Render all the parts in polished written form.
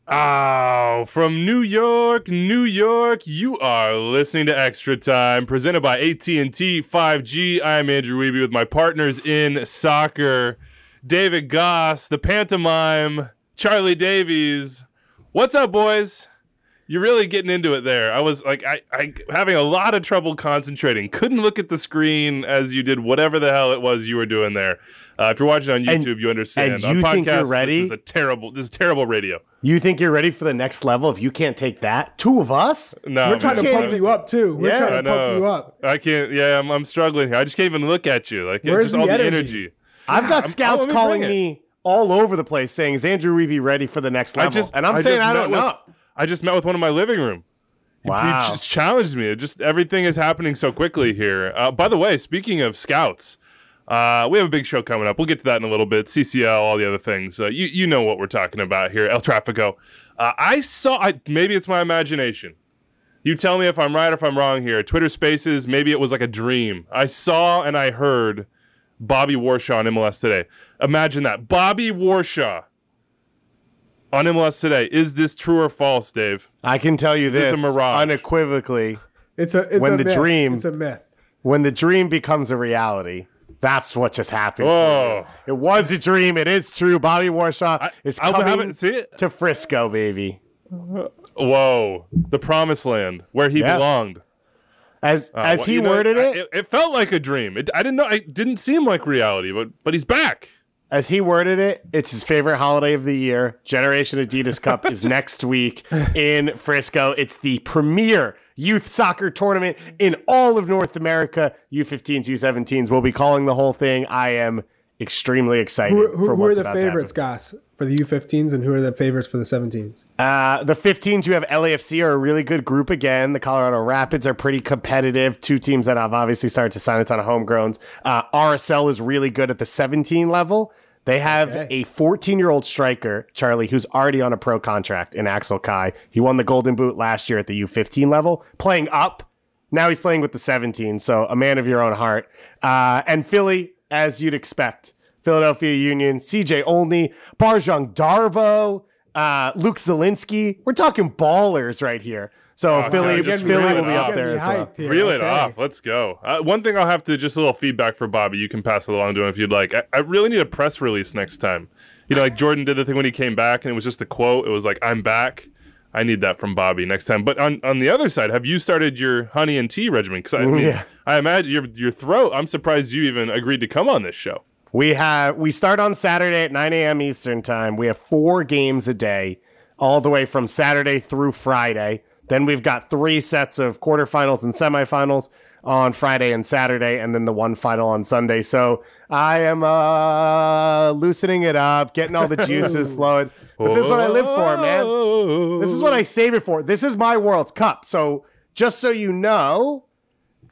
Oh, from New York, New York, you are listening to Extra Time, presented by AT&T 5G. I'm Andrew Wiebe with my partners in soccer, David Goss, the pantomime, Charlie Davies. What's up, boys? You're really getting into it there. I was like, I having a lot of trouble concentrating. Couldn't look at the screen as you did whatever the hell it was you were doing there. If you're watching on YouTube, you understand. And you on think podcast, you're ready? This is terrible radio. You think you're ready for the next level if you can't take that? Two of us? No, we're trying to pump you up too. We're trying to pump you up. I can't. Yeah, I'm struggling here. I just can't even look at you. Like, where's just all the energy. I've got scouts calling me all over the place saying, "Is Andrew Wiebe ready for the next level?" I'm saying I don't know. I just met with one in my living room. Wow. He just challenged me. Everything is happening so quickly here. By the way, speaking of scouts, we have a big show coming up. We'll get to that in a little bit. CCL, all the other things. You know what we're talking about here. El Trafico. Maybe it's my imagination. You tell me if I'm right or if I'm wrong here. Twitter Spaces, maybe it was like a dream. I saw and I heard Bobby Warshaw on MLS Today. Imagine that. Bobby Warshaw on MLS Today. Is this true or false, Dave? I can tell you this a mirage? unequivocally. It's a myth. It's a myth. When the dream becomes a reality, that's what just happened. Whoa. It was a dream. It is true. Bobby Warshaw is coming to Frisco, baby. Whoa. The promised land where he belonged. As he worded it, it felt like a dream. I didn't know. It didn't seem like reality, but he's back. As he worded it, it's his favorite holiday of the year. Generation Adidas Cup is next week in Frisco. It's the premier youth soccer tournament in all of North America. U15s, U17s. We'll be calling the whole thing. I am extremely excited for what's about to happen. Who are the favorites, Goss, for the U15s, and who are the favorites for the 17s? The 15s, you have LAFC, are a really good group again. The Colorado Rapids are pretty competitive. Two teams that have obviously started to sign a ton of homegrowns. RSL is really good at the 17 level. They have a 14-year-old striker, Charlie, who's already on a pro contract in Axel Kai. He won the Golden Boot last year at the U15 level, playing up. Now he's playing with the 17, so a man of your own heart. And Philly, as you'd expect. Philadelphia Union, CJ Olney, Barjong Darbo, Luke Zielinski. We're talking ballers right here. So Philly will be up there as well. Reel it off. Let's go. One thing I'll have to, just a little feedback for Bobby. You can pass it along to him if you'd like. I really need a press release next time. You know, like Jordan did the thing when he came back, and it was just a quote. It was like, "I'm back." I need that from Bobby next time. But on the other side, have you started your honey and tea regimen? Because I imagine your throat. I'm surprised you even agreed to come on this show. We start on Saturday at 9 a.m. Eastern time. We have 4 games a day, all the way from Saturday through Friday. Then we've got 3 sets of quarterfinals and semifinals on Friday and Saturday, and then the one final on Sunday. So I am loosening it up, getting all the juices flowing. But this is what I live for, man. This is what I save it for. This is my World Cup. So just so you know,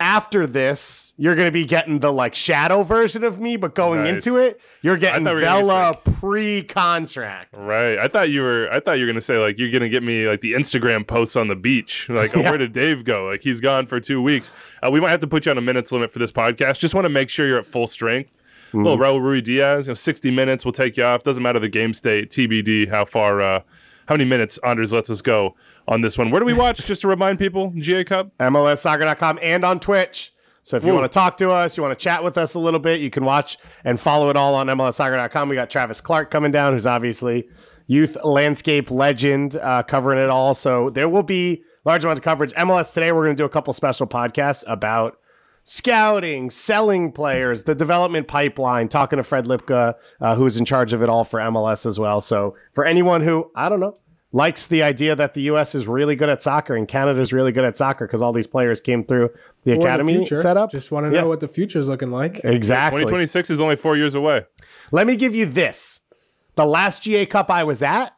after this, you're going to be getting the shadow version of me, but going into it, you're getting Vela pre-contract. Right. I thought you were going to say you're going to get me the Instagram posts on the beach. Where did Dave go? He's gone for 2 weeks. We might have to put you on a minutes limit for this podcast. Just want to make sure you're at full strength. Little Raul Ruiz-Diaz, 60 minutes will take you off. Doesn't matter the game state, TBD, how many minutes Anders lets us go on this one. Where do we watch, just to remind people, GA Cup? MLSsoccer.com and on Twitch. So if you want to talk to us, you want to chat with us a little bit, you can watch and follow it all on MLSsoccer.com. We got Travis Clark coming down, who's obviously youth landscape legend, covering it all. So there will be large amount of coverage. MLS Today, we're going to do a couple special podcasts about scouting, selling players, the development pipeline, talking to Fred Lipka, who's in charge of it all for MLS as well. So for anyone who, I don't know, likes the idea that the U.S. is really good at soccer and Canada is really good at soccer because all these players came through the academy setup. Just want to know what the future is looking like. Exactly. 2026 is only 4 years away. Let me give you this. The last GA Cup I was at,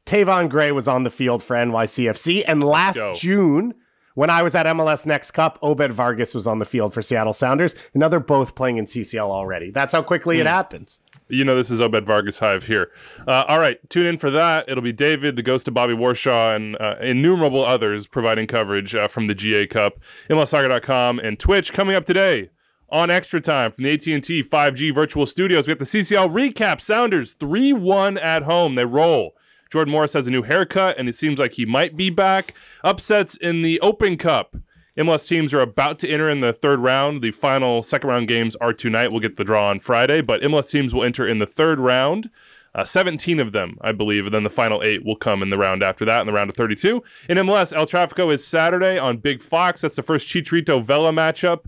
Tavon Gray was on the field for NYCFC. And last June, when I was at MLS Next Cup, Obed Vargas was on the field for Seattle Sounders. And now they're both playing in CCL already. That's how quickly it happens. You know, this is Obed Vargas Hive here. All right, tune in for that. It'll be David, the ghost of Bobby Warshaw, and innumerable others providing coverage from the GA Cup. MLSsoccer.com and Twitch coming up today on Extra Time from the AT&T 5G virtual studios. We got the CCL recap. Sounders 3-1 at home. They roll. Jordan Morris has a new haircut, and it seems like he might be back. Upsets in the Open Cup. MLS teams are about to enter in the third round. The final second-round games are tonight. We'll get the draw on Friday, but MLS teams will enter in the third round. 17 of them, I believe, and then the final 8 will come in the round after that, in the round of 32. In MLS, El Trafico is Saturday on Big Fox. That's the first Chicharito Vela matchup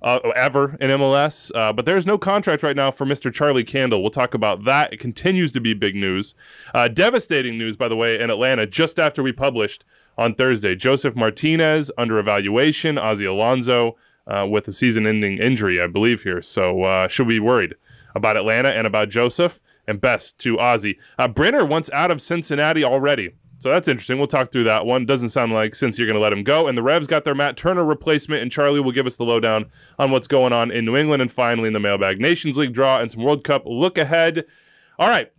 ever in MLS, but there's no contract right now for Mr. Charlie Candle. We'll talk about that. It continues to be big news. Devastating news, by the way, in Atlanta, just after we published on Thursday. Joseph Martinez under evaluation, Ozzy Alonso with a season-ending injury, I believe here. So should we be worried about Atlanta and about Joseph? And best to Ozzy. Brenner wants out of Cincinnati already. So that's interesting. We'll talk through that one. Doesn't sound like Cincy you're going to let him go. And the Revs got their Matt Turner replacement, and Charlie will give us the lowdown on what's going on in New England. And finally, in the Mailbag, Nations League draw and some World Cup look ahead. All right.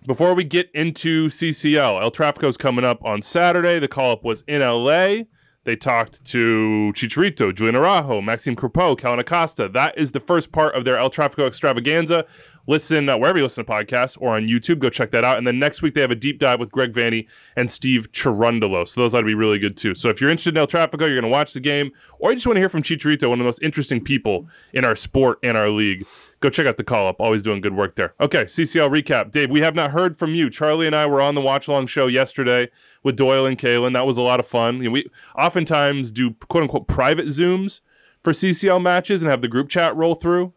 Before we get into CCL, El Trafico's coming up on Saturday. The call-up was in L.A. They talked to Chicharito, Julian Araujo, Maxime Crepeau, Kellen Acosta. That is the first part of their El Trafico extravaganza. Listen wherever you listen to podcasts or on YouTube. Go check that out. And then next week they have a deep dive with Greg Vanny and Steve Cherundolo. So those ought to be really good too. So if you're interested in El Trafico, you're going to watch the game, or you just want to hear from Chicharito, one of the most interesting people in our sport and our league, go check out the call-up. Always doing good work there. Okay, CCL recap. Dave, we have not heard from you. Charlie and I were on the watch-along show yesterday with Doyle and Kalen. That was a lot of fun. You know, we oftentimes do quote-unquote private Zooms for CCL matches and have the group chat roll through.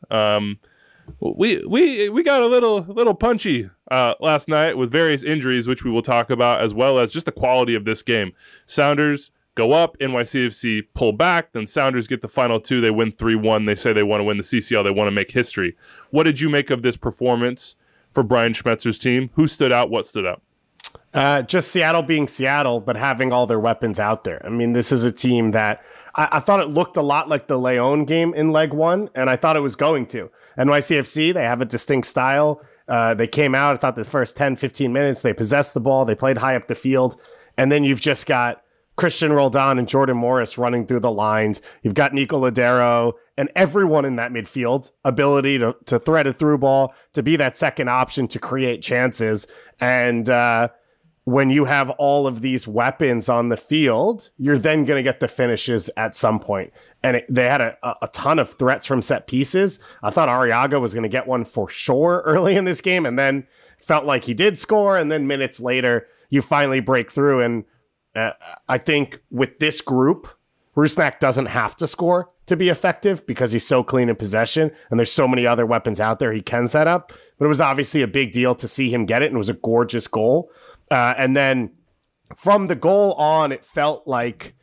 We got a little punchy last night with various injuries, which we will talk about, as well as just the quality of this game. Sounders go up, NYCFC pull back, then Sounders get the final 2. They win 3-1. They say they want to win the CCL. They want to make history. What did you make of this performance for Brian Schmetzer's team? Who stood out? What stood out? Just Seattle being Seattle, but having all their weapons out there. I mean, this is a team that I thought it looked a lot like the Leon game in leg 1, and I thought it was going to. NYCFC, they have a distinct style. They came out, I thought the first 10, 15 minutes, they possessed the ball, they played high up the field, and then you've just got Christian Roldan and Jordan Morris running through the lines. You've got Nico Ladero and everyone in that midfield, ability to thread a through ball, to be that second option, to create chances. And when you have all of these weapons on the field, you're then going to get the finishes at some point. And they had a ton of threats from set pieces. I thought Arriaga was going to get one for sure early in this game, and then felt like he did score. And then minutes later, you finally break through. And I think with this group, Rusnak doesn't have to score to be effective because he's so clean in possession, and there's so many other weapons out there he can set up. But it was obviously a big deal to see him get it, and it was a gorgeous goal. And then from the goal on, it felt like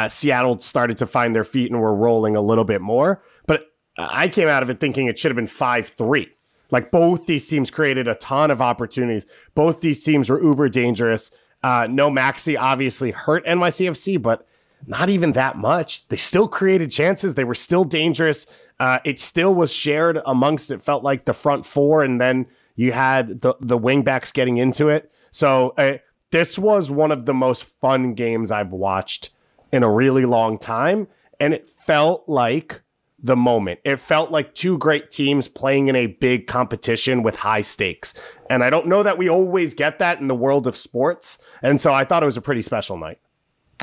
Seattle started to find their feet and were rolling a little bit more. But I came out of it thinking it should have been 5-3. Like, both these teams created a ton of opportunities. Both these teams were uber dangerous. No Maxi obviously hurt NYCFC, but not even that much. They still created chances. They were still dangerous. It still was shared amongst, it felt like, the front four, and then you had the wing backs getting into it. So this was one of the most fun games I've watched in a really long time, and it felt like the moment. It felt like two great teams playing in a big competition with high stakes. And I don't know that we always get that in the world of sports. And so I thought it was a pretty special night.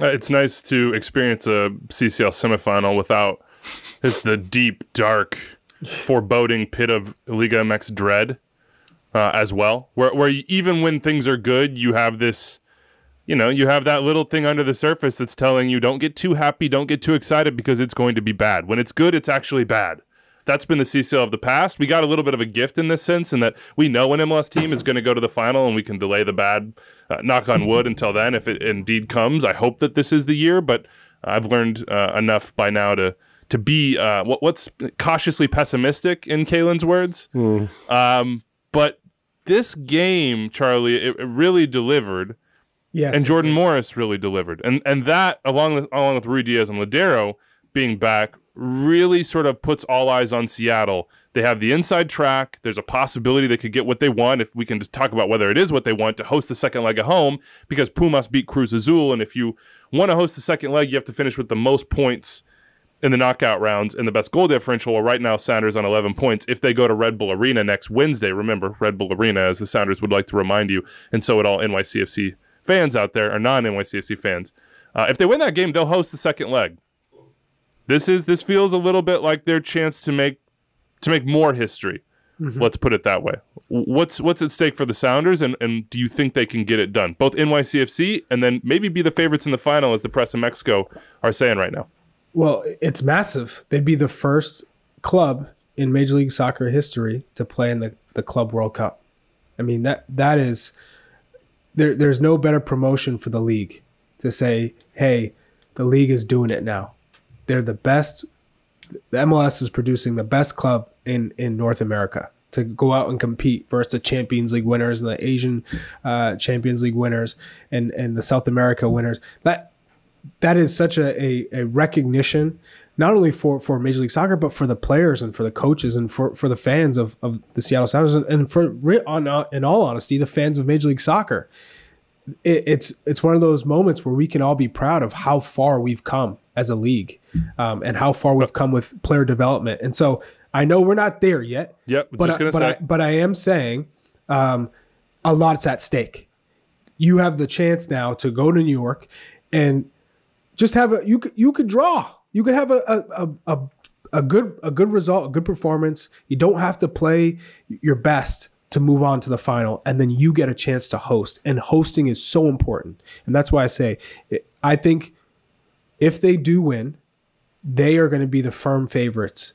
It's nice to experience a CCL semifinal without the deep, dark, foreboding pit of Liga MX dread as well. Where even when things are good, you have this, you have that little thing under the surface that's telling you, don't get too happy, don't get too excited, because it's going to be bad. When it's good, it's actually bad. That's been the CCL of the past. We got a little bit of a gift in this sense, in that we know an MLS team is going to go to the final, and we can delay the bad, knock on wood, until then, if it indeed comes. I hope that this is the year, but I've learned enough by now to be what's cautiously pessimistic, in Kalen's words. But this game, Charlie, it really delivered. Yes, and Jordan Morris really delivered. And that, along with Rui Diaz and Ladero being back, really sort of puts all eyes on Seattle. They have the inside track. There's a possibility they could get what they want, if we can just talk about whether it is what they want, to host the second leg at home, because Pumas beat Cruz Azul. And if you want to host the second leg, you have to finish with the most points in the knockout rounds, and the best goal differential. Well, right now, Sounders on 11 points. If they go to Red Bull Arena next Wednesday, remember, Red Bull Arena, as the Sounders would like to remind you, and so would all NYCFC fans out there, or non-NYCFC fans. If they win that game, they'll host the second leg. This feels a little bit like their chance to make more history. Mm-hmm. Let's put it that way. What's at stake for the Sounders, and do you think they can get it done? Both NYCFC and then maybe be the favorites in the final, as the press in Mexico are saying right now. Well, it's massive. They'd be the first club in Major League Soccer history to play in the Club World Cup. I mean, that is there's no better promotion for the league to say, hey, the league is doing it now. They're the best. The MLS is producing the best club in North America to go out and compete versus the Champions League winners and the Asian Champions League winners and the South America winners. That is such a recognition, not only for Major League Soccer, but for the players and for the coaches and for the fans of the Seattle Sounders and for, in all honesty, the fans of Major League Soccer. It's one of those moments where we can all be proud of how far we've come as a league, and how far we've come with player development. And so I know we're not there yet. Yep, but I am saying a lot's at stake. You have the chance now to go to New York and just have you could draw. You could have a good result, a good performance. You don't have to play your best to move on to the final, and then you get a chance to host. And hosting is so important. And that's why I say, I think if they do win, they are going to be the firm favorites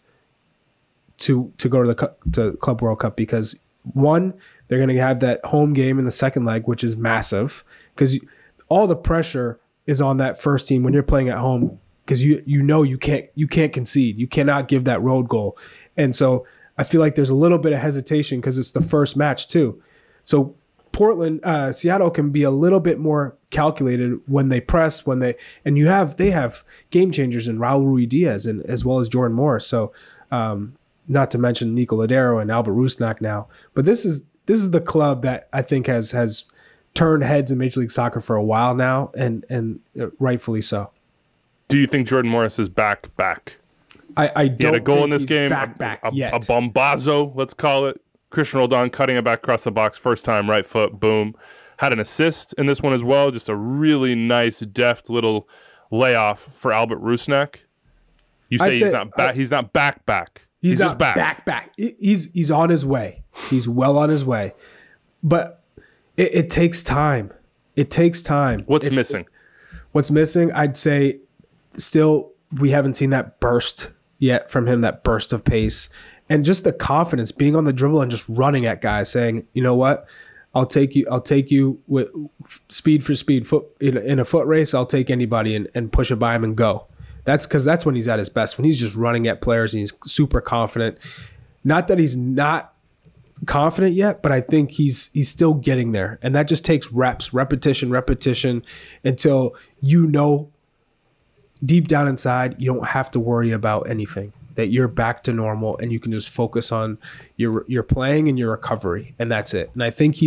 to go to the Club World Cup, because one, they're going to have that home game in the second leg, which is massive, because all the pressure is on that first team when you're playing at home, because you can't concede. You cannot give that road goal. And so I feel like there's a little bit of hesitation because it's the first match too. So Seattle can be a little bit more calculated when they press, they have game changers in Raul Ruiz-Diaz and as well as Jordan Morris. So not to mention Nico Ladero and Albert Rusnak now. But this is the club that I think has turned heads in Major League Soccer for a while now, and rightfully so. Do you think Jordan Morris is back? I don't. He had a goal in this game. Back yet. A bombazo, let's call it. Christian Roldan cutting it back across the box, first time, right foot, boom. Had an assist in this one as well. Just a really nice, deft little layoff for Albert Rusnak. You say he's not back. He's not back. He's just back. Back. He's on his way. He's well on his way. But it takes time. It takes time. What's missing? What's missing? I'd say still we haven't seen that burst yet from him, that burst of pace. And just the confidence, being on the dribble and just running at guys, saying, you know what, I'll take you with speed for speed, foot in a foot race. I'll take anybody and push it by him and go. That's because that's when he's at his best, when he's just running at players and he's super confident. Not that he's not confident yet, but I think he's still getting there. And that just takes repetition, until deep down inside, you don't have to worry about anything, that you're back to normal and you can just focus on your playing and your recovery, and that's it. And I think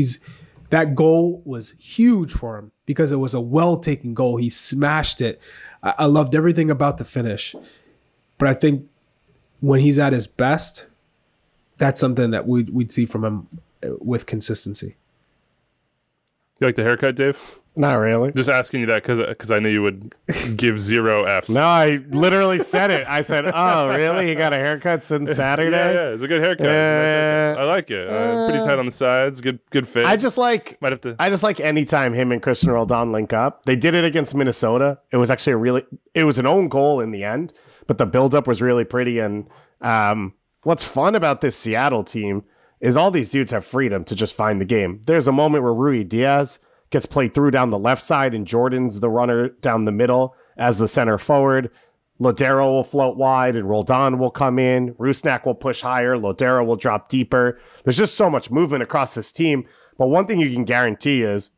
that goal was huge for him because it was a well-taken goal. He smashed it. I loved everything about the finish. But I think when he's at his best, that's something that we'd see from him with consistency. You like the haircut, Dave? Not really. Just asking you that because I knew you would give 0 Fs. No, I literally said it. I said, oh, really? You got a haircut since Saturday? Yeah, it's a good haircut. It's a nice haircut. I like it. Pretty tight on the sides. Good fit. I just like anytime him and Christian Roldan link up. They did it against Minnesota. It was actually it was an own goal in the end, but the buildup was really pretty. And what's fun about this Seattle team is all these dudes have freedom to just find the game. There's a moment where Ruiz-Diaz gets played through down the left side, and Jordan's the runner down the middle as the center forward. Lodero will float wide, and Roldan will come in. Rusnak will push higher. Lodero will drop deeper. There's just so much movement across this team. But one thing you can guarantee is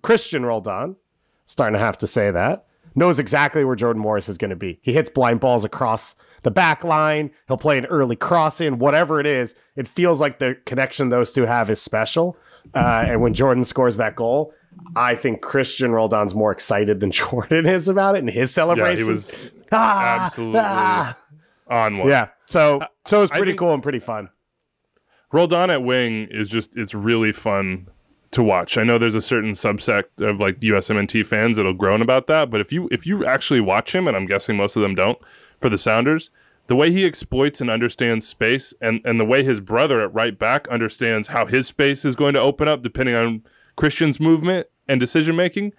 Christian Roldan, starting to have to say that, knows exactly where Jordan Morris is going to be. He hits blind balls across the back line. He'll play an early cross in, whatever it is. It feels like the connection those two have is special. And when Jordan scores that goal, I think Christian Roldan's more excited than Jordan is about it, and his celebration absolutely on one. Yeah. So it's pretty cool and pretty fun. Roldan at wing is it's really fun to watch. I know there's a certain subsect of like USMNT fans that'll groan about that, but if you actually watch him, and I'm guessing most of them don't, for the Sounders, the way he exploits and understands space, and the way his brother at right back understands how his space is going to open up depending on Christian's movement and decision making,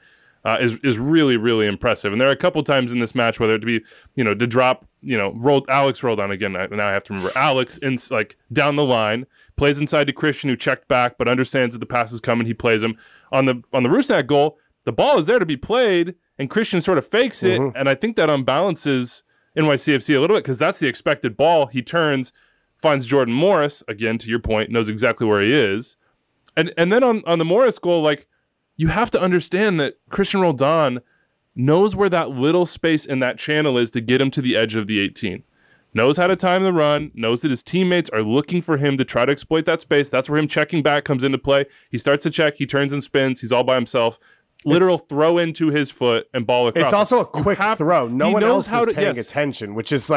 is really, really impressive. And there are a couple times in this match, whether it be, to drop, Alex rolled on again. Now I have to remember Alex down the line, plays inside to Christian, who checked back, but understands that the pass is coming. He plays him on the Rusnak goal. The ball is there to be played, and Christian sort of fakes it. And I think that unbalances NYCFC a little bit, because that's the expected ball. He turns, finds Jordan Morris, again, to your point, knows exactly where he is. And then on the Morris goal, you have to understand that Christian Roldan knows where that little space in that channel is to get him to the edge of the 18. Knows how to time the run, knows that his teammates are looking for him to try to exploit that space. That's where him checking back comes into play. He starts to check, he turns and spins, he's all by himself. Literal throw into his foot and ball across. It's also a quick throw. No one else is paying attention, which is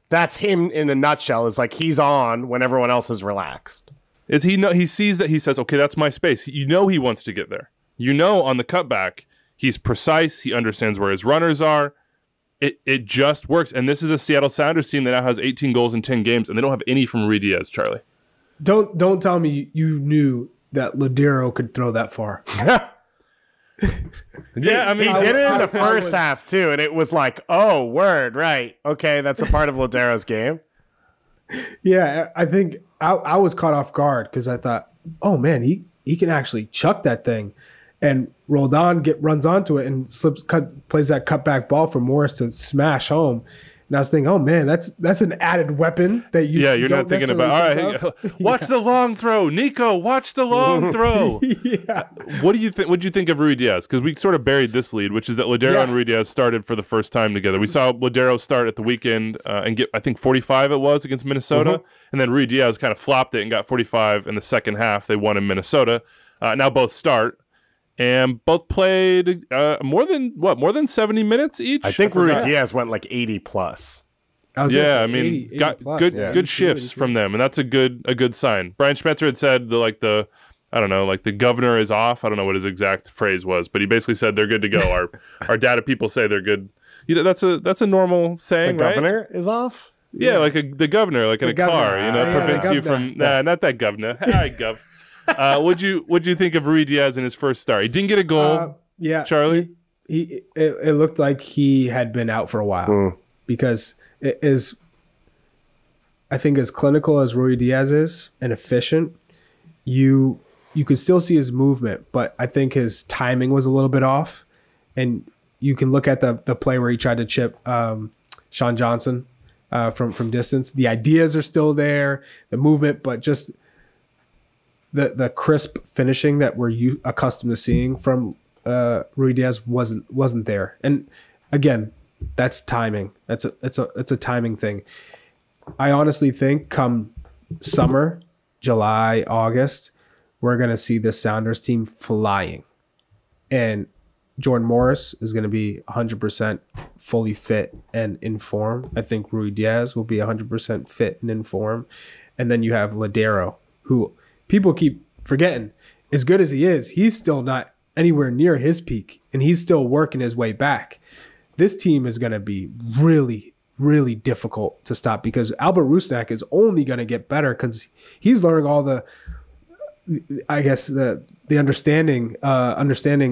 that's him in a nutshell, is he's on when everyone else is relaxed. He sees that, he says, okay, that's my space. He wants to get there. On the cutback, he's precise. He understands where his runners are. It just works. And this is a Seattle Sounders team that now has 18 goals in 10 games, and they don't have any from Rui Diaz, Charlie. Don't tell me you knew that Ladero could throw that far. Yeah, I mean, he did it in the first half too, and it was oh, word, right? Okay, that's a part of Ladero's game. Yeah, I think I was caught off guard because I thought, oh man, he can actually chuck that thing, and Roldan runs onto it and plays that cutback ball for Morris to smash home. And I was thinking, oh man, that's an added weapon that you're not thinking about. All right, watch the long throw, Nico. Watch the long throw. Yeah. What do you think? What did you think of Rui Diaz? Because we sort of buried this lead, which is that Ladero and Rui Diaz started for the first time together. We saw Ladero start at the weekend and get, I think, 45 it was against Minnesota, and then Rui Diaz kind of flopped it and got 45 in the second half. They won in Minnesota. Now both start. And both played more than 70 minutes each. I think Rui Diaz went 80 plus. I mean, 80 got plus, good shifts from them, and that's a good sign. Brian Schmetzer had said the governor is off. I don't know what his exact phrase was, but he basically said they're good to go. Our data people say they're good. That's a normal saying, right? The governor is off. Yeah, the governor, in a car, prevents you from not that governor. Hi, gov. What'd you think of Rui Diaz in his first start? He didn't get a goal. Charlie. It looked like he had been out for a while because it is. I think as clinical as Rui Diaz is and efficient, you could still see his movement, but I think his timing was a little bit off. And you can look at the play where he tried to chip Sean Johnson from distance. The ideas are still there, the movement, but just the crisp finishing that we're accustomed to seeing from Rui Diaz wasn't there. And again, that's timing. It's a timing thing. I honestly think come summer, July, August, we're going to see this Sounders team flying. And Jordan Morris is going to be 100% fully fit and in form. I think Rui Diaz will be 100% fit and in form. And then you have Ladero, who people keep forgetting. As good as he is, he's still not anywhere near his peak, and he's still working his way back. This team is going to be really, really difficult to stop because Albert Rusnak is only going to get better because he's learning all the understanding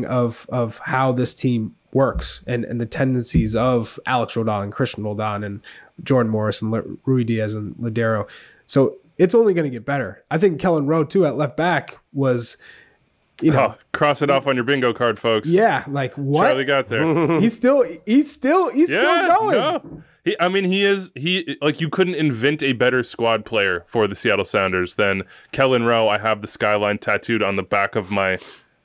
of how this team works and the tendencies of Alex Roldan and Christian Roldan and Jordan Morris and Rui Diaz and Ladero. So it's only going to get better. I think Kellen Rowe too at left back was, cross it off on your bingo card, folks. Yeah, what? Charlie got there. he's still going. No. You couldn't invent a better squad player for the Seattle Sounders than Kellen Rowe. I have the skyline tattooed on the back of my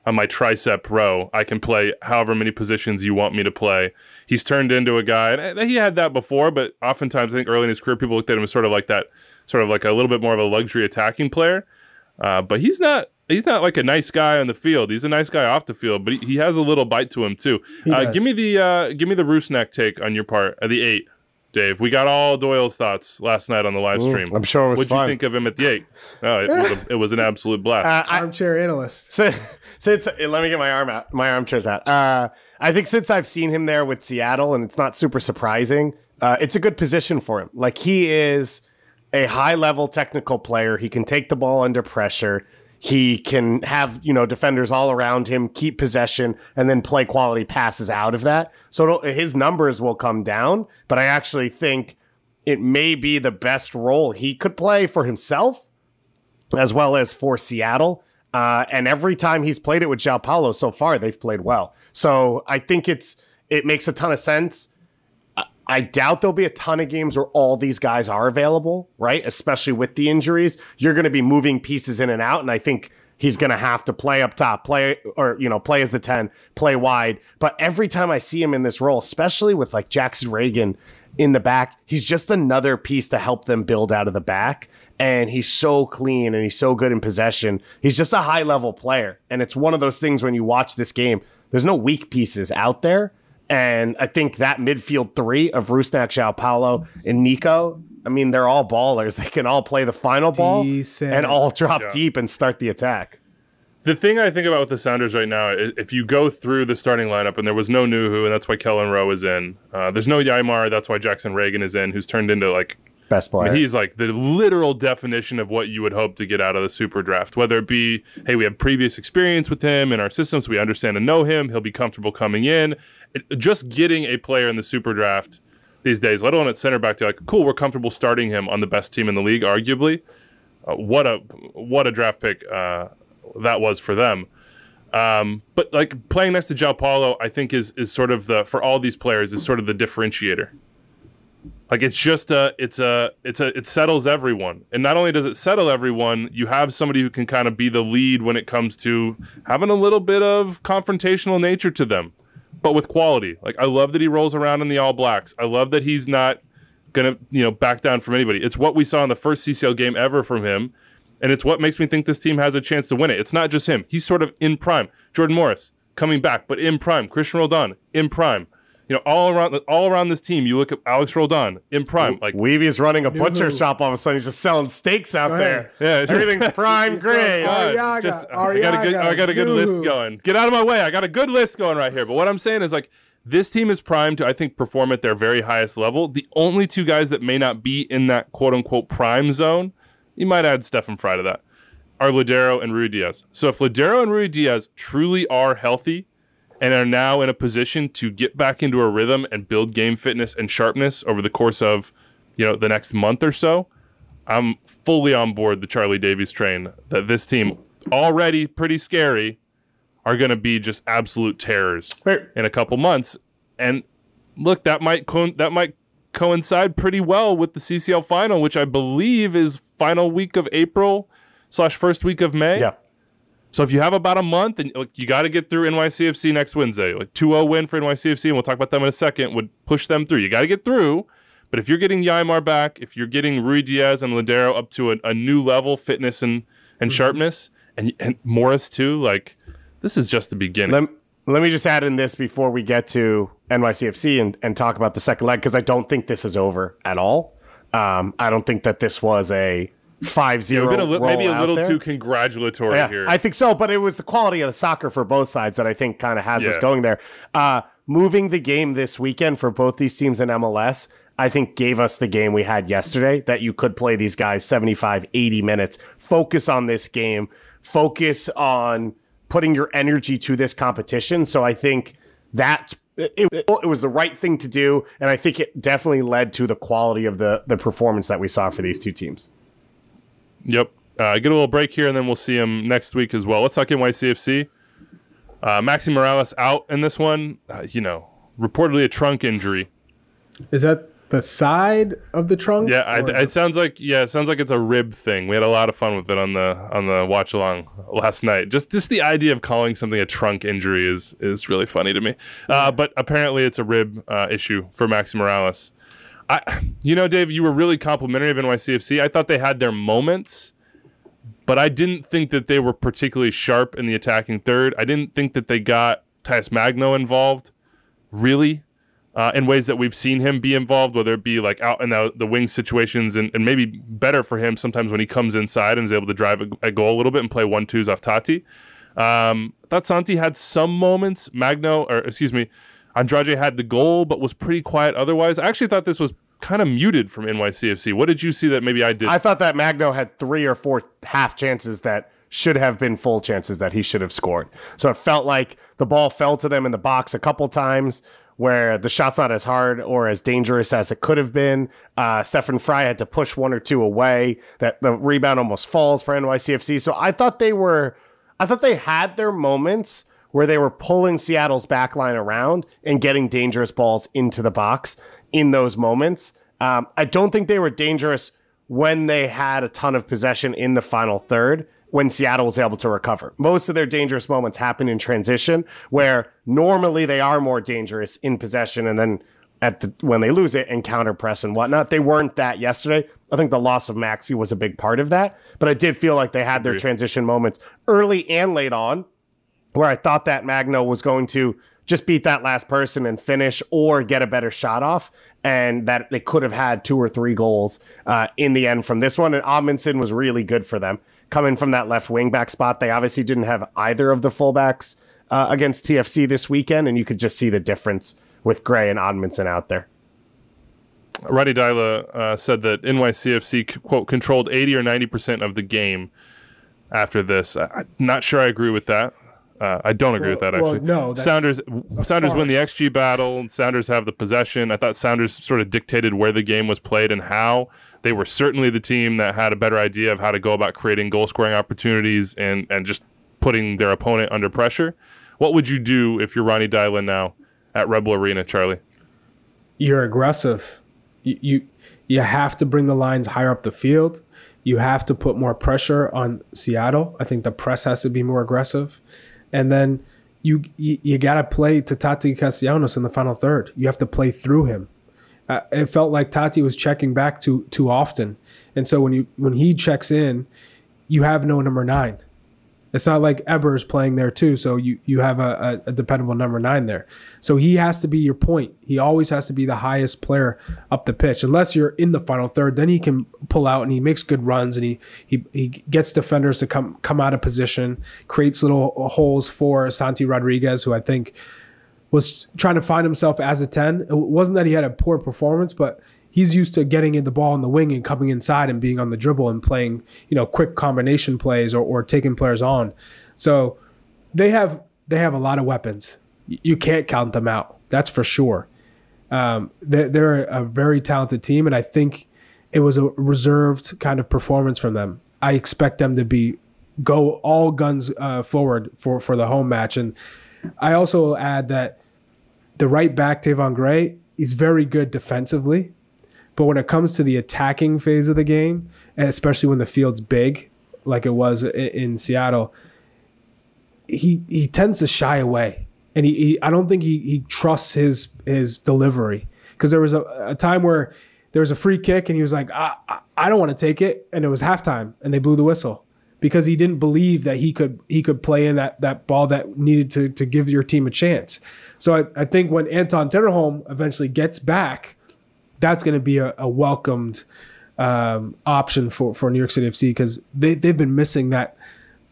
tricep row. I can play however many positions you want me to play. He's turned into a guy, and he had that before, but oftentimes I think early in his career people looked at him as sort of like a little bit more of a luxury attacking player. But he's not he's not like a nice guy on the field. He's a nice guy off the field, but he has a little bite to him too. Give me the Rusnak take on your part of the 8, Dave. We got all Doyle's thoughts last night on the live stream. I'm sure it was What'd fun. you think of him at the 8? Oh, it was an absolute blast. Armchair analyst. Since let me get my armchairs out. I think since I've seen him there with Seattle, and it's not super surprising, it's a good position for him. Like, he is a high-level technical player. He can take the ball under pressure. He can have, defenders all around him, keep possession, and then play quality passes out of that. So his numbers will come down, but I actually think it may be the best role he could play for himself as well as for Seattle. And every time he's played it with João Paulo so far, they've played well. So I think it makes a ton of sense. I doubt there'll be a ton of games where all these guys are available, right? Especially with the injuries. You're going to be moving pieces in and out, and I think he's going to have to play up top, play as the 10, play wide. But every time I see him in this role, especially with like Jackson Reagan in the back, he's just another piece to help them build out of the back. And he's so clean and he's so good in possession. He's just a high-level player. And it's one of those things when you watch this game, there's no weak pieces out there. And I think that midfield 3 of Rusnak, João Paulo, and Nico, I mean, they're all ballers. They can all play the final ball and all drop deep and start the attack. The thing I think about with the Sounders right now, if you go through the starting lineup, and there was no Nuhu, and that's why Kellen Rowe is in. There's no Yaimar, that's why Jackson Reagan is in, who's turned into like best player. I mean, he's like the literal definition of what you would hope to get out of the super draft. Whether it be, hey, we have previous experience with him in our system, so we understand and know him. He'll be comfortable coming in. Just getting a player in the super draft these days, let alone at center back, to like, cool, we're comfortable starting him on the best team in the league, arguably. What a draft pick that was for them. But like playing next to João Paulo, I think is sort of for all these players is sort of the differentiator. Like it's just it settles everyone. And not only does it settle everyone, you have somebody who can kind of be the lead when it comes to having a little bit of confrontational nature to them, but with quality. Like I love that he rolls around in the All Blacks. I love that he's not gonna, back down from anybody. It's what we saw in the first CCL game ever from him. And it's what makes me think this team has a chance to win it. It's not just him. He's sort of in prime. Jordan Morris coming back, but in prime. Christian Roldan in prime. All around this team, you look at Alex Roldan in prime. Like Weeby's running a butcher shop all of a sudden. He's just selling steaks out there. Yeah, everything's prime grade. I got a good list going. Get out of my way. I got a good list going right here. But what I'm saying is like this team is primed to, I think, perform at their very highest level. The only 2 guys that may not be in that quote unquote prime zone, you might add Stefan Fry to that, are Ladero and Rui Diaz. So if Ladero and Rui Diaz truly are healthy and are now in a position to get back into a rhythm and build game fitness and sharpness over the course of, the next month or so, I'm fully on board the Charlie Davies train that this team, already pretty scary, are going to be just absolute terrors in a couple months. And look, that might coincide pretty well with the CCL final, which I believe is final week of April / first week of May. Yeah. So if you have about a month, and you got to get through NYCFC next Wednesday, like 2-0 win for NYCFC, and we'll talk about them in a second, would push them through. You got to get through. But if you're getting Yaimar back, if you're getting Rui Diaz and Ladero up to a new level, fitness and sharpness, and Morris too, like this is just the beginning. Let me just add in this before we get to NYCFC and talk about the second leg, because I don't think this is over at all. I don't think that this was a 5-0 maybe a little too congratulatory here. I think so, but it was the quality of the soccer for both sides that I think kind of has us going there. Moving the game this weekend for both these teams in MLS, I think gave us the game we had yesterday, that you could play these guys 75, 80 minutes, focus on this game, focus on putting your energy to this competition. So I think that it was the right thing to do, and I think it definitely led to the quality of the performance that we saw for these 2 teams. Yep. Get a little break here, and then we'll see him next week as well. Let's talk NYCFC. Maxi Morales out in this one. Reportedly a trunk injury. Is that the side of the trunk? Yeah, it sounds like it's a rib thing. We had a lot of fun with it on the watch along last night. Just the idea of calling something a trunk injury is really funny to me. But apparently it's a rib issue for Maxi Morales. Dave, you were really complimentary of NYCFC. I thought they had their moments, but I didn't think that they were particularly sharp in the attacking third. I didn't think that they got Tias Magno involved, really, in ways that we've seen him be involved, whether it be like out in the wing situations, and maybe better for him sometimes when he comes inside and is able to drive a goal a little bit and play 1-2s off Tati. I thought Santi had some moments. Andrade had the goal, but was pretty quiet otherwise. I actually thought this was kind of muted from NYCFC. What did you see that maybe I did? I thought that Magno had 3 or 4 half chances that should have been full chances that he should have scored. So it felt like the ball fell to them in the box a couple times where the shot's not as hard or as dangerous as it could have been. Stefan Frei had to push 1 or 2 away. That the rebound almost falls for NYCFC. So I thought they had their moments where they were pulling Seattle's backline around and getting dangerous balls into the box in those moments. I don't think they were dangerous when they had a ton of possession in the final third, when Seattle was able to recover. Most of their dangerous moments happen in transition, where normally they are more dangerous in possession, and then when they lose it and counter press and whatnot. They weren't that yesterday. I think the loss of Maxi was a big part of that, but I did feel like they had their transition moments early and late on, where I thought that Magno was going to just beat that last person and finish or get a better shot off, and that they could have had 2 or 3 goals in the end from this one. And Amundsen was really good for them. Coming from that left wing back spot, they obviously didn't have either of the fullbacks against TFC this weekend, and you could just see the difference with Gray and Amundsen out there. Ronny Deila said that NYCFC, quote, controlled 80 or 90% of the game after this. I'm not sure I agree with that. I don't agree with that, actually. No, Sounders win the XG battle. Sounders have the possession. I thought Sounders sort of dictated where the game was played and how. They were certainly the team that had a better idea of how to go about creating goal-scoring opportunities and just putting their opponent under pressure. What would you do if you're Ronny Deila now at Rebel Arena, Charlie? You're aggressive. You have to bring the lines higher up the field. You have to put more pressure on Seattle. I think the press has to be more aggressive. And then you got to play to Tati Castellanos in the final third. You have to play through him. It felt like Tati was checking back too often. And so when he checks in, you have no number 9. It's not like Eber's playing there too, so you have a dependable number 9 there. So he has to be your point. He always has to be the highest player up the pitch. Unless you're in the final third, then he can pull out and he makes good runs and he gets defenders to come out of position, creates little holes for Santi Rodriguez, who I think was trying to find himself as a 10. It wasn't that he had a poor performance, but he's used to getting in the ball in the wing and coming inside and being on the dribble and playing, quick combination plays or taking players on. So they have a lot of weapons. You can't count them out. That's for sure. They're a very talented team, and I think it was a reserved kind of performance from them. I expect them to go all guns forward for the home match. And I also add that the right back, Tavon Gray, is very good defensively. But when it comes to the attacking phase of the game, and especially when the field's big, like it was in Seattle, he tends to shy away. And I don't think he trusts his delivery. Because there was a time where there was a free kick and he was like, I don't want to take it. And it was halftime and they blew the whistle. Because he didn't believe that he could play in that ball that needed to give your team a chance. So I think when Anton Tinnerholm eventually gets back, that's going to be a welcomed option for New York City FC, because they've been missing that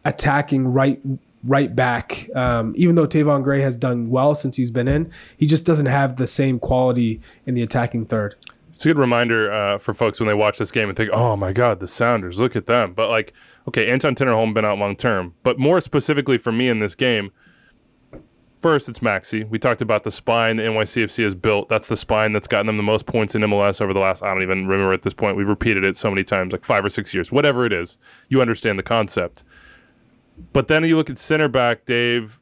attacking right back. Even though Tavon Gray has done well since he's been in, he just doesn't have the same quality in the attacking third. It's a good reminder for folks when they watch this game and think, oh my God, the Sounders, look at them. But like, okay, Anton Tinnerholm been out long term, but more specifically for me in this game, first, it's Maxi. We talked about the spine the NYCFC has built. That's the spine that's gotten them the most points in MLS over the last, I don't even remember at this point. We've repeated it so many times, like 5 or 6 years. Whatever it is, you understand the concept. But then you look at center back, Dave.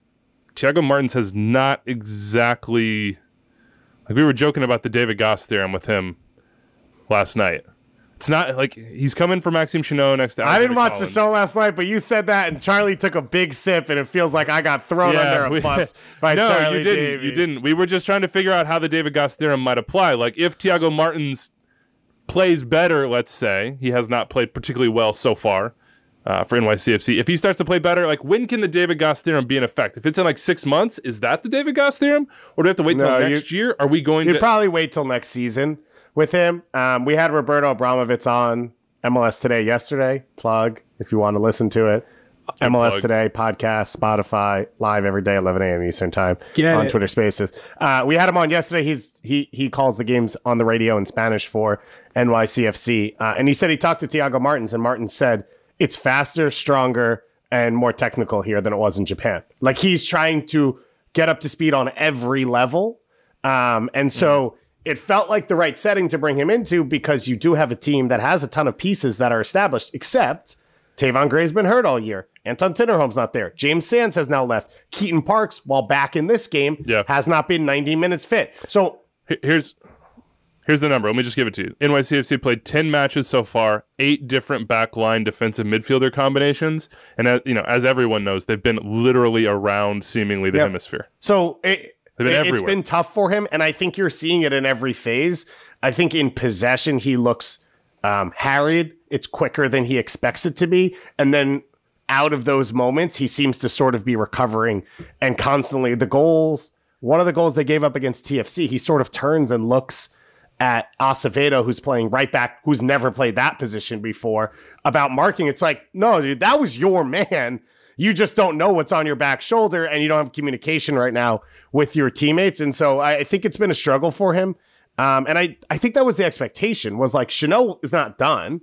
Thiago Martins has not exactly... Like we were joking about the David Goss theorem with him last night. It's not like he's coming for Maxime Chanot next to I didn't watch the show last night, but you said that, and Charlie took a big sip, and it feels like I got thrown under a bus by Charlie Davies. You didn't. We were just trying to figure out how the David Goss theorem might apply. Like if Thiago Martins plays better, let's say, he has not played particularly well so far for NYCFC. If he starts to play better, like when can the David Goss theorem be in effect? If it's in like 6 months, is that the David Goss theorem? Or do we have to wait till next year? Are we going You'd probably wait till next season with him. We had Roberto Abramovich on MLS Today yesterday. Plug if you want to listen to it. Good MLS plug. Today, podcast, Spotify, live every day, 11 a.m. Eastern time on Twitter Spaces. We had him on yesterday. He calls the games on the radio in Spanish for NYCFC. And he said he talked to Thiago Martins, and Martins said it's faster, stronger, and more technical here than it was in Japan. Like he's trying to get up to speed on every level. And so it felt like the right setting to bring him into because you do have a team that has a ton of pieces that are established, except Tavon Gray's been hurt all year. Anton Tinnerholm's not there. James Sands has now left. Keaton Parks, while back in this game, has not been 90 minutes fit. So here's the number. Let me just give it to you. NYCFC played 10 matches so far, 8 different backline defensive midfielder combinations, and as everyone knows, they've been literally around seemingly the hemisphere. So it's been tough for him, and I think you're seeing it in every phase. I think in possession he looks harried. It's quicker than he expects it to be, and then out of those moments, he seems to sort of be recovering and constantly one of the goals they gave up against TFC, he sort of turns and looks at Acevedo, who's playing right back, who's never played that position before, about marking. It's like, no, dude, that was your man. You just don't know what's on your back shoulder and you don't have communication right now with your teammates. And so I think it's been a struggle for him. And I think that was the expectation, was like, Chanel is not done.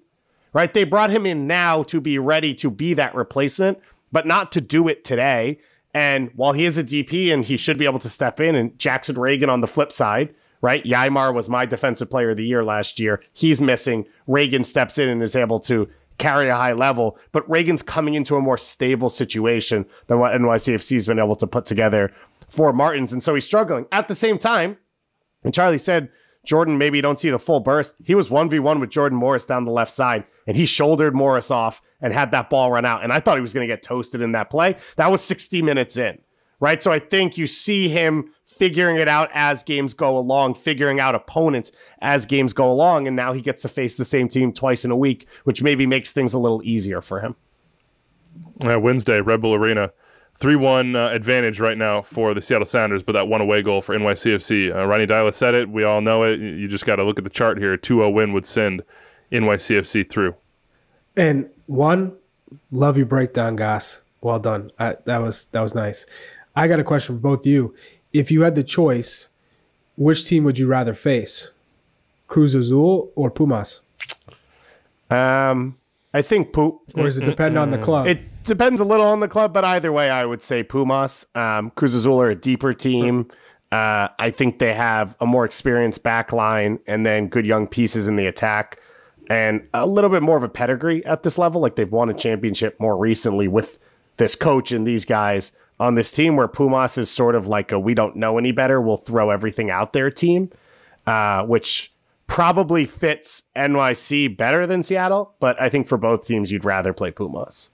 Right? They brought him in now to be ready to be that replacement, but not to do it today. And while he is a DP and he should be able to step in, and Jackson Reagan on the flip side, right? Yaimar was my defensive player of the year last year. He's missing. Reagan steps in and is able to carry a high level, but Reagan's coming into a more stable situation than what NYCFC has been able to put together for Martins. And so he's struggling. At the same time, and Charlie said, Jordan, maybe you don't see the full burst. He was 1v1 with Jordan Morris down the left side, and he shouldered Morris off and had that ball run out. And I thought he was going to get toasted in that play. That was 60 minutes in, right? So I think you see him figuring it out as games go along, figuring out opponents as games go along, and now he gets to face the same team twice in a week, which maybe makes things a little easier for him. Wednesday, Red Bull Arena. 3-1 advantage right now for the Seattle Sounders, but that one away goal for NYCFC. Ronny Deila said it. We all know it. You just got to look at the chart here. A 2-0 win would send NYCFC through. And love your breakdown, Goss. Well done. That was nice. I got a question for both of you. If you had the choice, which team would you rather face? Cruz Azul or Pumas? I think Or does it depend on the club? It depends a little on the club, but either way, I would say Pumas. Cruz Azul are a deeper team. I think they have a more experienced back line and then good young pieces in the attack and a little bit more of a pedigree at this level. Like they've won a championship more recently with this coach and these guys on this team, where Pumas is sort of like a we don't know any better, we'll throw everything out there team, which probably fits NYC better than Seattle, but I think for both teams, you'd rather play Pumas.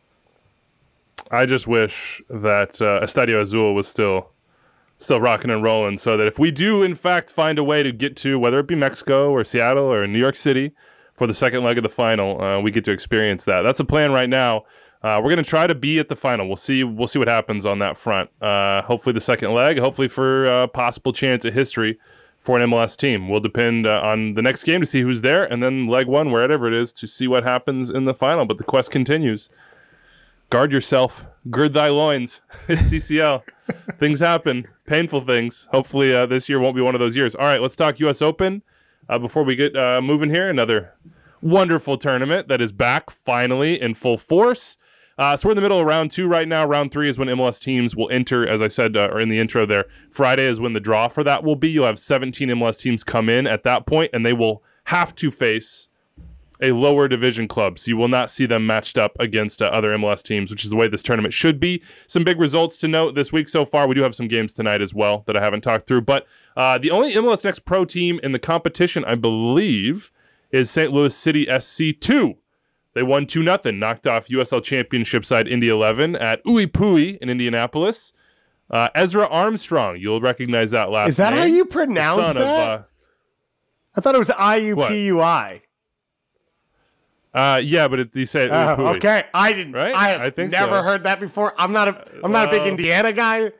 I just wish that Estadio Azul was still rocking and rolling, so that if we do, in fact, find a way to get to, whether it be Mexico or Seattle or New York City for the second leg of the final, we get to experience that. That's the plan right now. We're going to try to be at the final. We'll see what happens on that front. Hopefully the second leg, hopefully for a possible chance at history for an MLS team. Will depend on the next game to see who's there, and then leg one, wherever it is, to see what happens in the final. But the quest continues. Guard yourself. Gird thy loins. It's CCL. Things happen. Painful things. Hopefully this year won't be one of those years. All right, let's talk U.S. Open. Before we get moving here, another wonderful tournament that is back finally in full force. So we're in the middle of round 2 right now. Round 3 is when MLS teams will enter, as I said, or in the intro there. Friday is when the draw for that will be. You'll have 17 MLS teams come in at that point, and they will have to face a lower division club. So you will not see them matched up against other MLS teams, which is the way this tournament should be. Some big results to note this week so far. We do have some games tonight as well that I haven't talked through. But the only MLS Next Pro team in the competition, I believe, is St. Louis City SC2. They won 2-0, knocked off USL Championship side Indy 11 at Ui Pui in Indianapolis. Ezra Armstrong, you'll recognize that last name. Is that how you pronounce that? I thought it was IUPUI. Yeah, but you say okay, I didn't. Right? I have I think never so. heard that before. I'm not a big Indiana guy.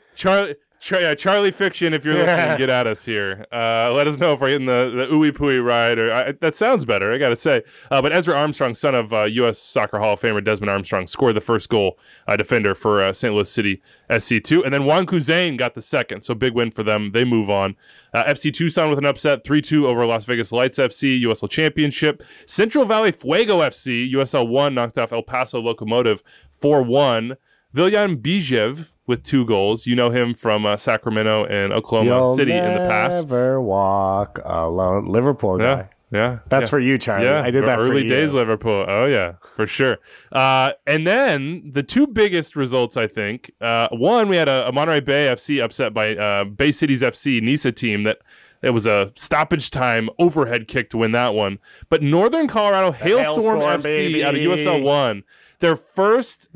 Charlie Fiction, if you're listening, get at us here. Let us know if we're hitting the ooey pooey ride. That sounds better, I got to say. But Ezra Armstrong, son of U.S. Soccer Hall of Famer Desmond Armstrong, scored the first goal, defender for St. Louis City SC2. And then Juan Kuzain got the second, so big win for them. They move on. FC Tucson with an upset, 3-2 over Las Vegas Lights FC, USL Championship. Central Valley Fuego FC, USL 1, knocked off El Paso Locomotive 4-1. Viljan Bijev with 2 goals. You know him from Sacramento and Oklahoma City in the past. Never walk alone. Liverpool guy. Yeah. That's for you, Charlie. Yeah, I did that early for you. days Liverpool. Oh, yeah, for sure. And then the 2 biggest results, I think. One, we had a Monterey Bay FC upset by Bay Cities FC, NISA team that it was a stoppage time overhead kick to win that one. But Northern Colorado Hailstorm FC baby. out of USL 1, their first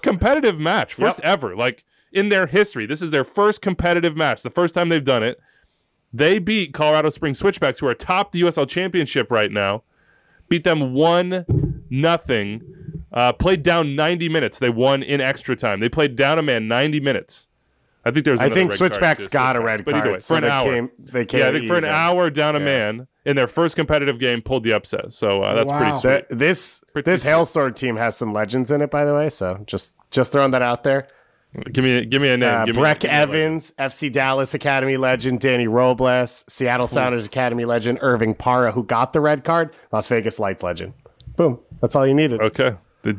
competitive match, first ever, like in their history. This is their first competitive match, the first time they've done it. They beat Colorado Springs Switchbacks, who are atop the USL Championship right now. Beat them 1-0. Played down 90 minutes. They won in extra time. They played down a man 90 minutes. I think there's. I think Switchbacks got a red card. But either way, for an hour. They came. Yeah, I think for an hour down a man in their first competitive game, pulled the upset. So that's pretty sweet. This Hailstorm team has some legends in it, by the way. So just throwing that out there. Give me a name. Breck Evans, FC Dallas Academy legend, Danny Robles, Seattle Sounders Academy legend, Irving Parra, who got the red card, Las Vegas Lights legend. Boom. That's all you needed. Okay. There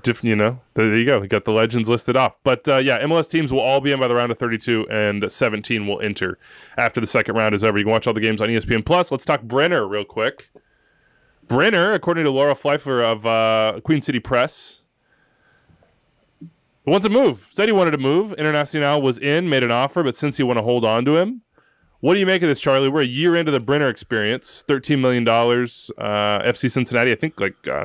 you go. We got the legends listed off. But MLS teams will all be in by the round of 32, and 17 will enter after the second round is over. You can watch all the games on ESPN Plus. Let's talk Brenner real quick. Brenner, according to Laura Fleifler of Queen City Press, wants to move. Said he wanted to move. Internacional was in, made an offer, but since he want to hold on to him. What do you make of this, Charlie? We're a year into the Brenner experience. $13 million. FC Cincinnati, I think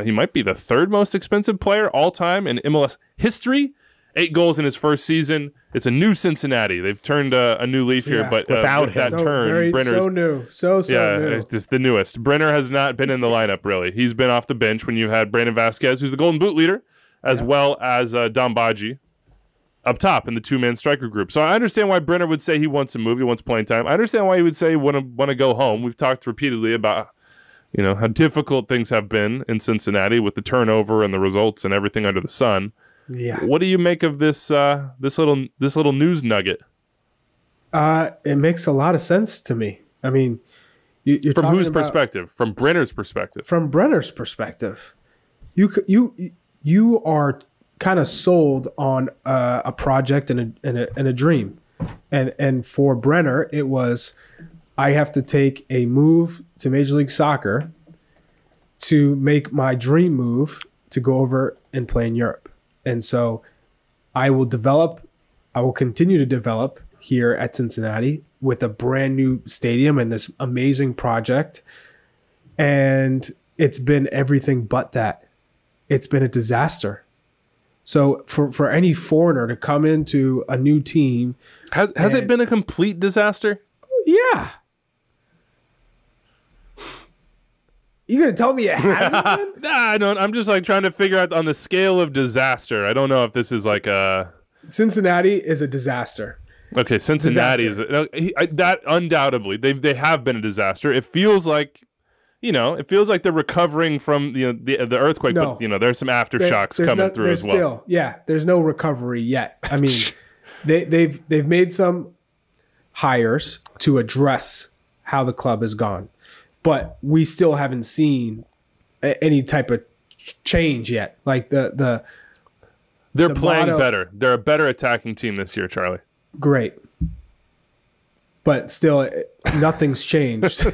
he might be the 3rd most expensive player all time in MLS history. 8 goals in his first season. It's a new Cincinnati. They've turned a new leaf here, but without that turn, Brenner so new. So new. It's just the newest. Brenner has not been in the lineup, really. He's been off the bench when you had Brandon Vasquez, who's the Golden Boot leader, as well as Dom Baji up top in the 2-man striker group. So I understand why Brenner would say he wants to move. He wants playing time. I understand why he would say he want to go home. We've talked repeatedly about how difficult things have been in Cincinnati with the turnover and the results and everything under the sun. Yeah. What do you make of this this little news nugget? It makes a lot of sense to me. I mean, you're from whose perspective? From Brenner's perspective. From Brenner's perspective, you are kind of sold on a project and a dream, and for Brenner, it was, I have to take a move to Major League Soccer to make my dream move to go over and play in Europe. And so I will continue to develop here at Cincinnati with a brand new stadium and this amazing project. And it's been everything but that. It's been a disaster. So for any foreigner to come into a new team. Has it been a complete disaster? Yeah. You gonna tell me it hasn't been? Nah, I don't. I'm just trying to figure out on the scale of disaster. I don't know if this is Cincinnati is a disaster. Okay, Cincinnati is that undoubtedly they have been a disaster. It feels like they're recovering from the earthquake, but there's some aftershocks coming through as well. There's no recovery yet. I mean, they've made some hires to address how the club has gone, but we still haven't seen any type of change yet. Like they're playing better. They're a better attacking team this year, Charlie. Great. But still, nothing's changed.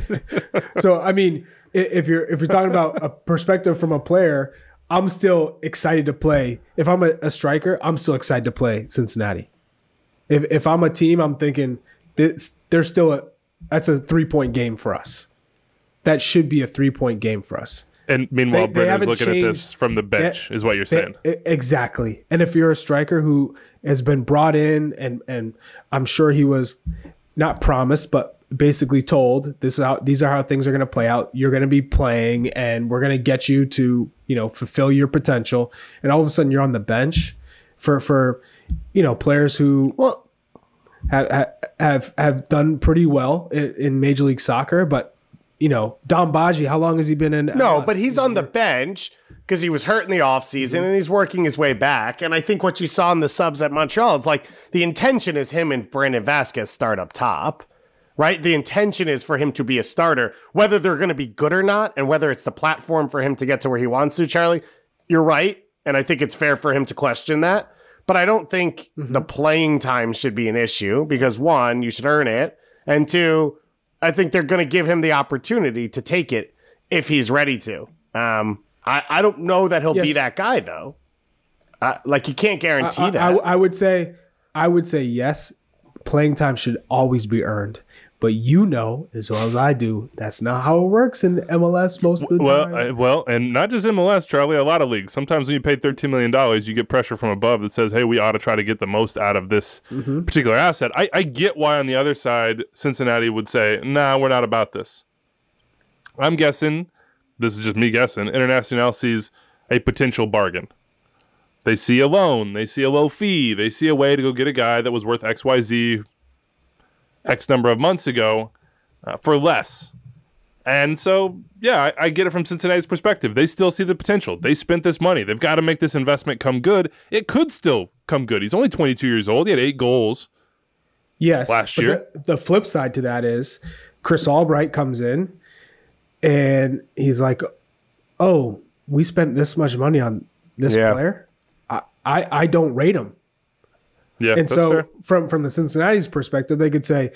So, I mean, if you're talking about a perspective from a player, I'm still excited to play. If I'm a striker, I'm still excited to play Cincinnati. If I'm a team, I'm thinking that's a 3-point game for us. That should be a 3-point game for us. And meanwhile, Brenner's looking at this from the bench, is what you're saying. Exactly. And if you're a striker who has been brought in, and I'm sure he was not promised, but basically told these are how things are going to play out. You're going to be playing, and we're going to get you to fulfill your potential. And all of a sudden, you're on the bench for players who have done pretty well in Major League Soccer, but Dom Baji, how long has he been in MLS? No, but he's on the bench because he was hurt in the offseason and he's working his way back. And I think what you saw in the subs at Montreal is like the intention is him and Brandon Vasquez start up top, right? The intention is for him to be a starter. Whether they're going to be good or not, and whether it's the platform for him to get to where he wants to, Charlie, you're right. And I think it's fair for him to question that. But I don't think the playing time should be an issue because, one, you should earn it. And two, I think they're going to give him the opportunity to take it if he's ready to. I don't know that he'll be that guy, though. You can't guarantee that. I would say yes. Playing time should always be earned. But as well as I do, that's not how it works in MLS most of the time. And not just MLS, Charlie, a lot of leagues. Sometimes when you pay $13 million, you get pressure from above that says, hey, we ought to try to get the most out of this particular asset. I get why on the other side, Cincinnati would say, nah, we're not about this. I'm guessing, this is just me guessing, Internacional sees a potential bargain. They see a loan. They see a low fee. They see a way to go get a guy that was worth XYZ X number of months ago for less. And so, yeah, I get it from Cincinnati's perspective. They still see the potential. They spent this money. They've got to make this investment come good. It could still come good. He's only 22 years old. He had 8 goals last year. The flip side to that is Chris Albright comes in and he's like, oh, we spent this much money on this player. I don't rate him. Yeah, and so from the Cincinnati's perspective, they could say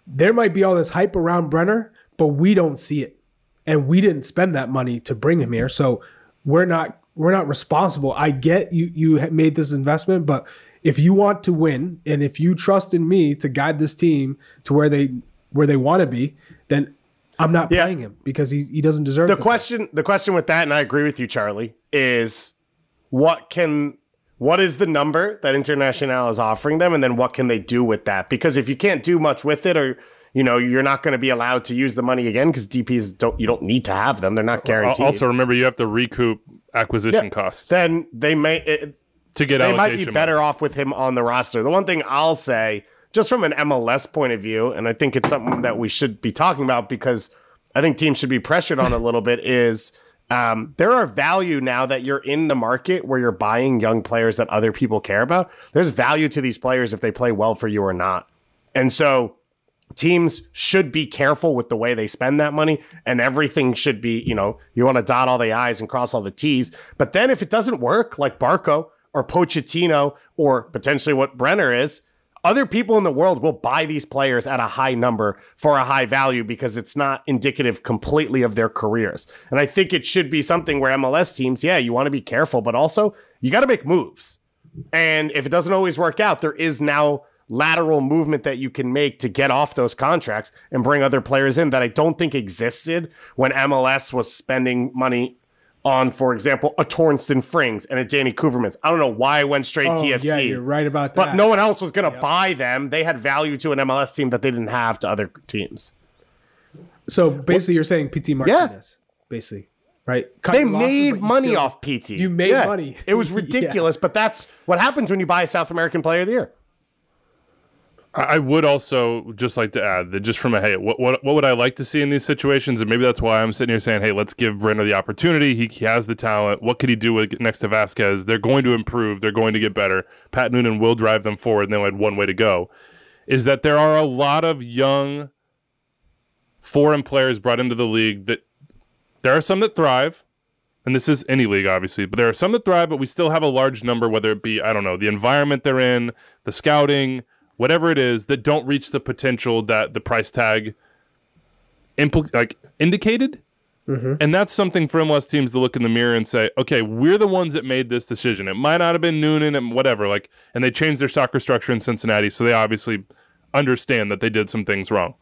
there might be all this hype around Brenner, but we don't see it, and we didn't spend that money to bring him here, so we're not responsible. I get you made this investment, but if you want to win and if you trust in me to guide this team to where they want to be, then I'm not playing him because he doesn't deserve the question. The question with that, and I agree with you, Charlie, is what is the number that Internacional is offering them, and then what can they do with that? Because if you can't do much with it, or you're not going to be allowed to use the money again because DPs you don't need to have them; they're not guaranteed. Also, remember you have to recoup acquisition costs. Then they might be better off with him on the roster. The one thing I'll say, just from an MLS point of view, and I think it's something that we should be talking about because I think teams should be pressured on a little bit, is there are value now that you're in the market where you're buying young players that other people care about. There's value to these players if they play well for you or not. And so teams should be careful with the way they spend that money, and everything should be, you want to dot all the I's and cross all the T's. But then if it doesn't work, like Barco or Pochettino or potentially what Brenner is, other people in the world will buy these players at a high number for a high value because it's not indicative completely of their careers. And I think it should be something where MLS teams, you want to be careful, but also you got to make moves. And if it doesn't always work out, there is now lateral movement that you can make to get off those contracts and bring other players in that I don't think existed when MLS was spending money on, for example, a Tornston Frings and a Danny Kuvermans. I don't know why I went straight TFC. Yeah, you're right about that. But no one else was going to buy them. They had value to an MLS team that they didn't have to other teams. So basically, you're saying PT Martinez, basically, right? They made money off PT. You made money. It was ridiculous, but that's what happens when you buy a South American Player of the Year. I would also just like to add that just from what would I like to see in these situations, and maybe that's why I'm sitting here saying, hey, let's give Brenner the opportunity. He has the talent. What could he do next to Vasquez? They're going to improve. They're going to get better. Pat Noonan will drive them forward, and they only had one way to go. Is that there are a lot of young foreign players brought into the league that there are some that thrive, and this is any league, obviously, but there are some that thrive, but we still have a large number, whether it be, the environment they're in, the scouting, whatever it is, that don't reach the potential that the price tag indicated. Mm-hmm. And that's something for MLS teams to look in the mirror and say, okay, we're the ones that made this decision. It might not have been Noonan and whatever, and they changed their soccer structure in Cincinnati, so they obviously understand that they did some things wrong.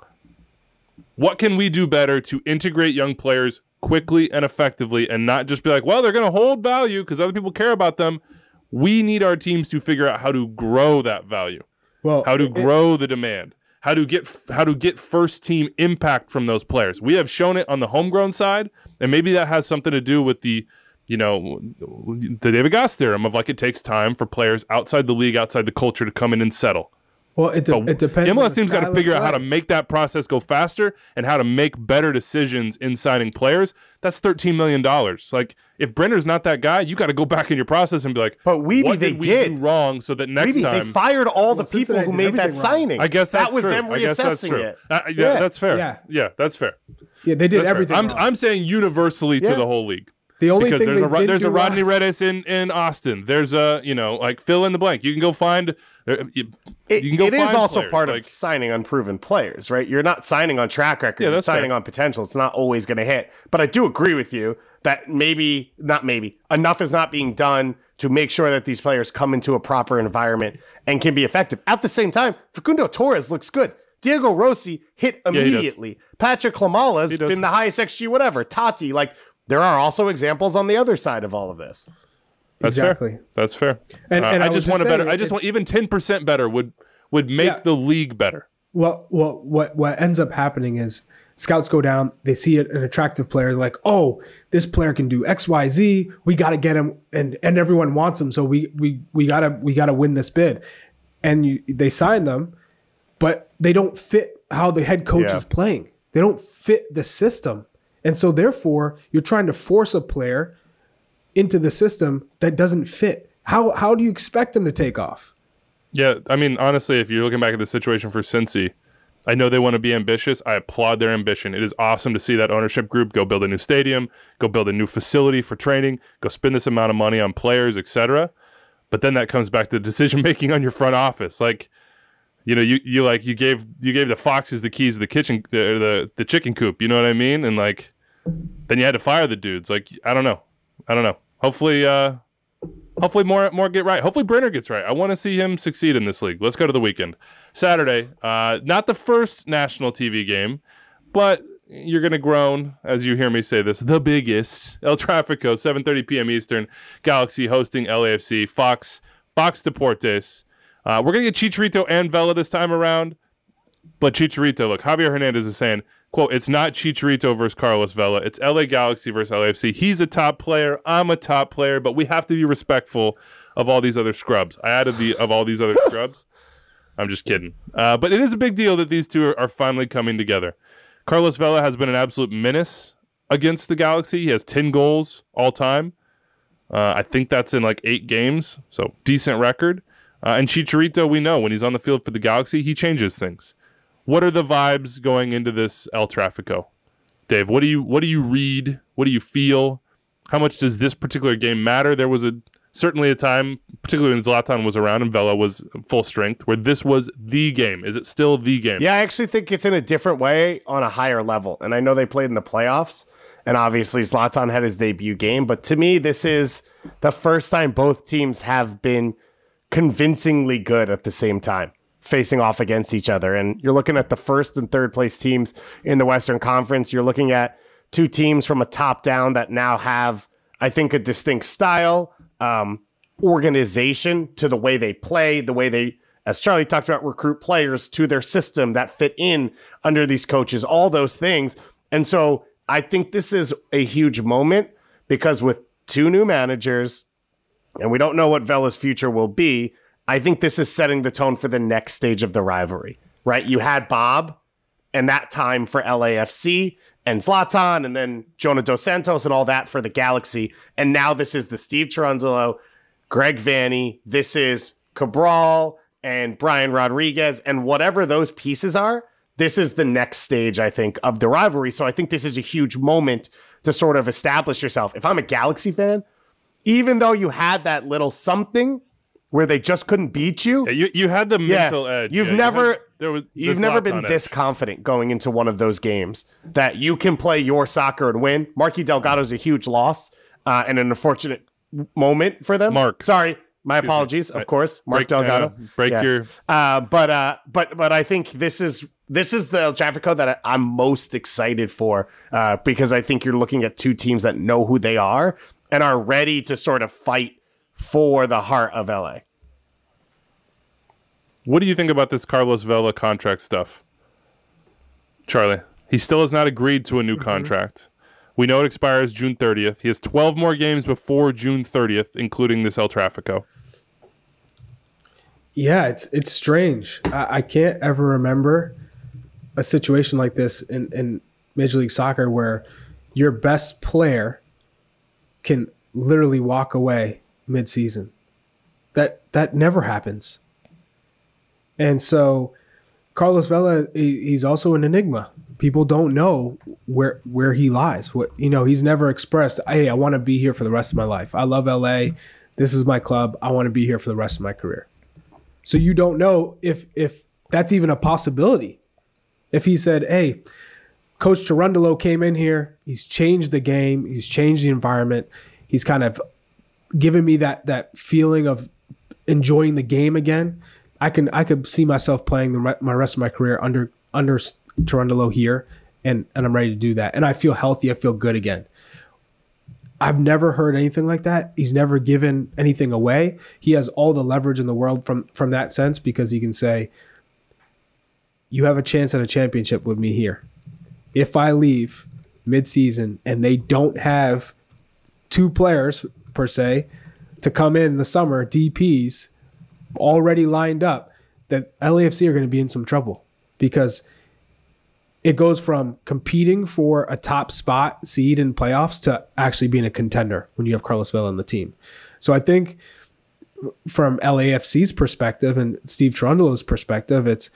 What can we do better to integrate young players quickly and effectively and not just be like, well, they're going to hold value because other people care about them? We need our teams to figure out how to grow that value. How to grow the demand, how to get first team impact from those players. We have shown it on the homegrown side, and maybe that has something to do with the David Goss theorem of like it takes time for players outside the league, outside the culture to come in and settle. Well, it depends. The MLS team's got to figure out how to make that process go faster and how to make better decisions in signing players. That's $13 million. Like, if Brenner's not that guy, you got to go back in your process and be like, but what did we do wrong so that next time... They fired all the people who made that signing. I guess that was true. them reassessing it. Yeah, that's fair. Yeah, that's fair. Yeah, they did everything wrong. I'm saying universally to the whole league. The only because thing there's a Rodney Redis in Austin. There's a like fill in the blank. You can go find. It is also part of signing unproven players, right? You're not signing on track record. You're signing on potential. It's not always going to hit. But I do agree with you that enough is not being done to make sure that these players come into a proper environment and can be effective. At the same time, Facundo Torres looks good. Diego Rossi hit immediately. Patrick Klamala's been the highest XG whatever. Tati, there are also examples on the other side of all of this. That's fair. That's fair. And I just want better. I just want even 10% better would make the league better. Well, what ends up happening is scouts go down, they see an attractive player, they're like, oh, this player can do X, Y, Z. We got to get him, and everyone wants him, so we gotta win this bid. And they sign them, but they don't fit how the head coach is playing. They don't fit the system. And so therefore, you're trying to force a player into the system that doesn't fit. How do you expect them to take off? Yeah, I mean, honestly, if you're looking back at the situation for Cincy, I know they want to be ambitious. I applaud their ambition. It is awesome to see that ownership group go build a new stadium, go build a new facility for training, go spend this amount of money on players, etc. But then that comes back to decision making on your front office. Like, you gave the foxes the keys to the kitchen, the chicken coop. You know what I mean? And then you had to fire the dudes. Like, I don't know. Hopefully more get right. Hopefully Brenner gets right. I want to see him succeed in this league. Let's go to the weekend. Saturday, not the first national TV game, but you're going to groan as you hear me say this. The biggest. El Trafico, 7:30 p.m. Eastern. Galaxy hosting LAFC. Fox Deportes. We're going to get Chicharito and Vela this time around. But Chicharito, look, Javier Hernandez is saying, quote, it's not Chicharito versus Carlos Vela. It's LA Galaxy versus LAFC. He's a top player. I'm a top player. But we have to be respectful of all these other scrubs. I added of all these other scrubs. I'm just kidding. But it is a big deal that these two are finally coming together. Carlos Vela has been an absolute menace against the Galaxy. He has 10 goals all time. I think that's in 8 games. So decent record. And Chicharito, we know when he's on the field for the Galaxy, he changes things. What are the vibes going into this El Trafico? Dave, what do you read? What do you feel? How much does this particular game matter? There was certainly a time, particularly when Zlatan was around and Vela was full strength, where this was the game. Is it still the game? Yeah, I actually think it's in a different way on a higher level. And I know they played in the playoffs, and obviously Zlatan had his debut game. But to me, this is the first time both teams have been convincingly good at the same time, facing off against each other. And you're looking at the first and third place teams in the Western Conference. You're looking at two teams from a top down that now have, I think, a distinct style, organization to the way they play, the way they, as Charlie talked about, recruit players to their system that fit in under these coaches, all those things. And so I think this is a huge moment because with two new managers, and we don't know what Vela's future will be, I think this is setting the tone for the next stage of the rivalry, right? You had Bob and that time for LAFC and Zlatan and then Jonah Dos Santos and all that for the Galaxy. And now this is the Steve Cherundolo, Greg Vanney, this is Cabral and Brian Rodriguez and whatever those pieces are, this is the next stage, I think, of the rivalry. So I think this is a huge moment to sort of establish yourself. If I'm a Galaxy fan, even though you had that little something where they just couldn't beat you. Yeah, you had the mental edge. You've never been this confident going into one of those games that you can play your soccer and win. Marky Delgado's a huge loss and an unfortunate moment for them. Sorry, my apologies, of course. Mark Delgado. But I think this is the El Trafico that I'm most excited for because I think you're looking at two teams that know who they are and are ready to sort of fight for the heart of LA. What do you think about this Carlos Vela contract stuff, Charlie? He still has not agreed to a new contract. We know it expires June 30th. He has 12 more games before June 30th, including this El Trafico. Yeah, it's strange. I can't ever remember a situation like this in Major League Soccer where your best player can literally walk away mid-season. That never happens. And so Carlos Vela, he's also an enigma. People don't know where he lies. He's never expressed, hey, I want to be here for the rest of my life. I love LA. This is my club. I want to be here for the rest of my career. So you don't know if that's even a possibility. If he said, hey, Coach Chicharito came in here, he's changed the game, he's changed the environment, he's kind of given me that feeling of enjoying the game again. I could see myself playing my rest of my career under Chicharito here, and I'm ready to do that. And I feel healthy, I feel good again. I've never heard anything like that. He's never given anything away. He has all the leverage in the world from that sense, because he can say, you have a chance at a championship with me here. If I leave mid-season and they don't have two players, per se, to come in the summer, DPs, already lined up, that LAFC are going to be in some trouble, because it goes from competing for a top spot seed in playoffs to actually being a contender when you have Carlos Vela on the team. So I think from LAFC's perspective and Steve Chicharoto's perspective,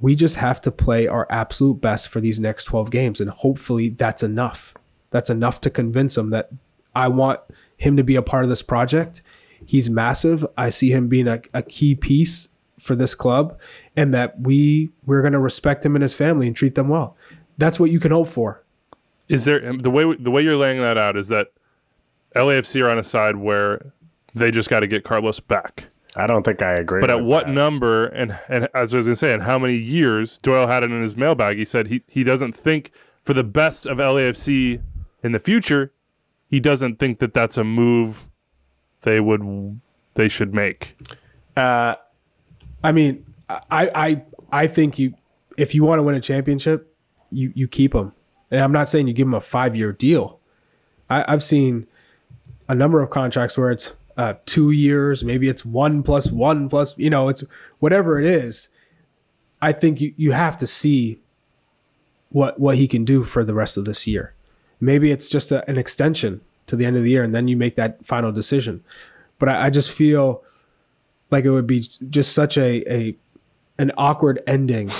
we just have to play our absolute best for these next 12 games. And hopefully that's enough. That's enough to convince him that I want him to be a part of this project. He's massive. I see him being a key piece for this club, and that we're going to respect him and his family and treat them well. That's what you can hope for. Is there the way you're laying that out is that LAFC are on a side where they just got to get Carlos back? I don't think I agree. But at what number, and as I was going to say, and how many years? Doyle had it in his mailbag. He said he doesn't think, for the best of LAFC in the future, he doesn't think that that's a move they should make. I mean, I think if you want to win a championship, you keep him. And I'm not saying you give him a 5-year deal. I've seen a number of contracts where it's 2 years, maybe it's 1 plus 1 plus, it's whatever it is. I think you have to see what he can do for the rest of this year. Maybe it's just an extension to the end of the year, and then you make that final decision. But I just feel like it would be just such an awkward ending.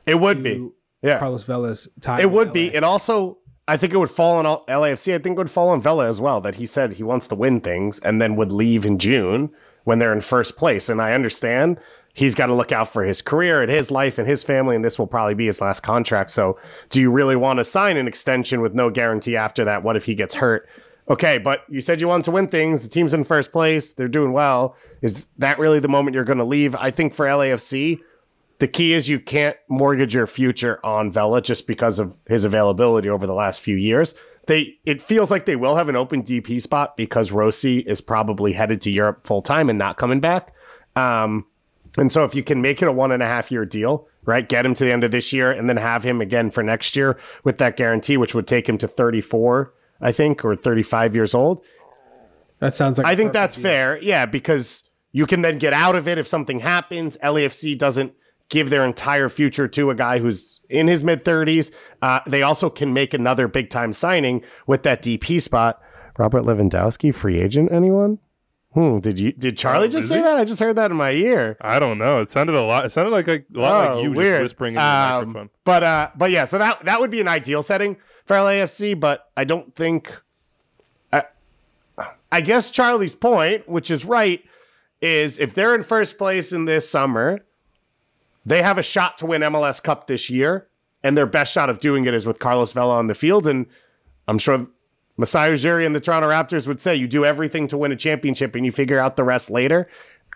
It would be. Yeah. Carlos Vela's time. It would be. It also, I think it would fall on LAFC. I think it would fall on Vela as well, that he said he wants to win things and then would leave in June when they're in first place. And I understand he's got to look out for his career and his life and his family, and this will probably be his last contract. So do you really want to sign an extension with no guarantee after that? What if he gets hurt? Okay, but you said you wanted to win things. The team's in first place. They're doing well. Is that really the moment you're going to leave? I think for LAFC, the key is you can't mortgage your future on Vela just because of his availability over the last few years. It feels like they will have an open DP spot because Rossi is probably headed to Europe full-time and not coming back. And so if you can make it a 1.5-year deal, right, get him to the end of this year and then have him again for next year with that guarantee, which would take him to 34, I think, or 35 years old. That sounds like I think that's fair. Yeah, because you can then get out of it if something happens. LAFC doesn't give their entire future to a guy who's in his mid-30s. They also can make another big-time signing with that DP spot. Robert Lewandowski, free agent, anyone? Did Charlie just say that? I just heard that in my ear. I don't know. It sounded like you weird. Just whispering in the microphone. But yeah, so that would be an ideal setting for LAFC, but I don't think... I guess Charlie's point, which is right, is if they're in first place in this summer, they have a shot to win MLS Cup this year, and their best shot of doing it is with Carlos Vela on the field. And I'm sure Masai Ujiri and the Toronto Raptors would say you do everything to win a championship and you figure out the rest later.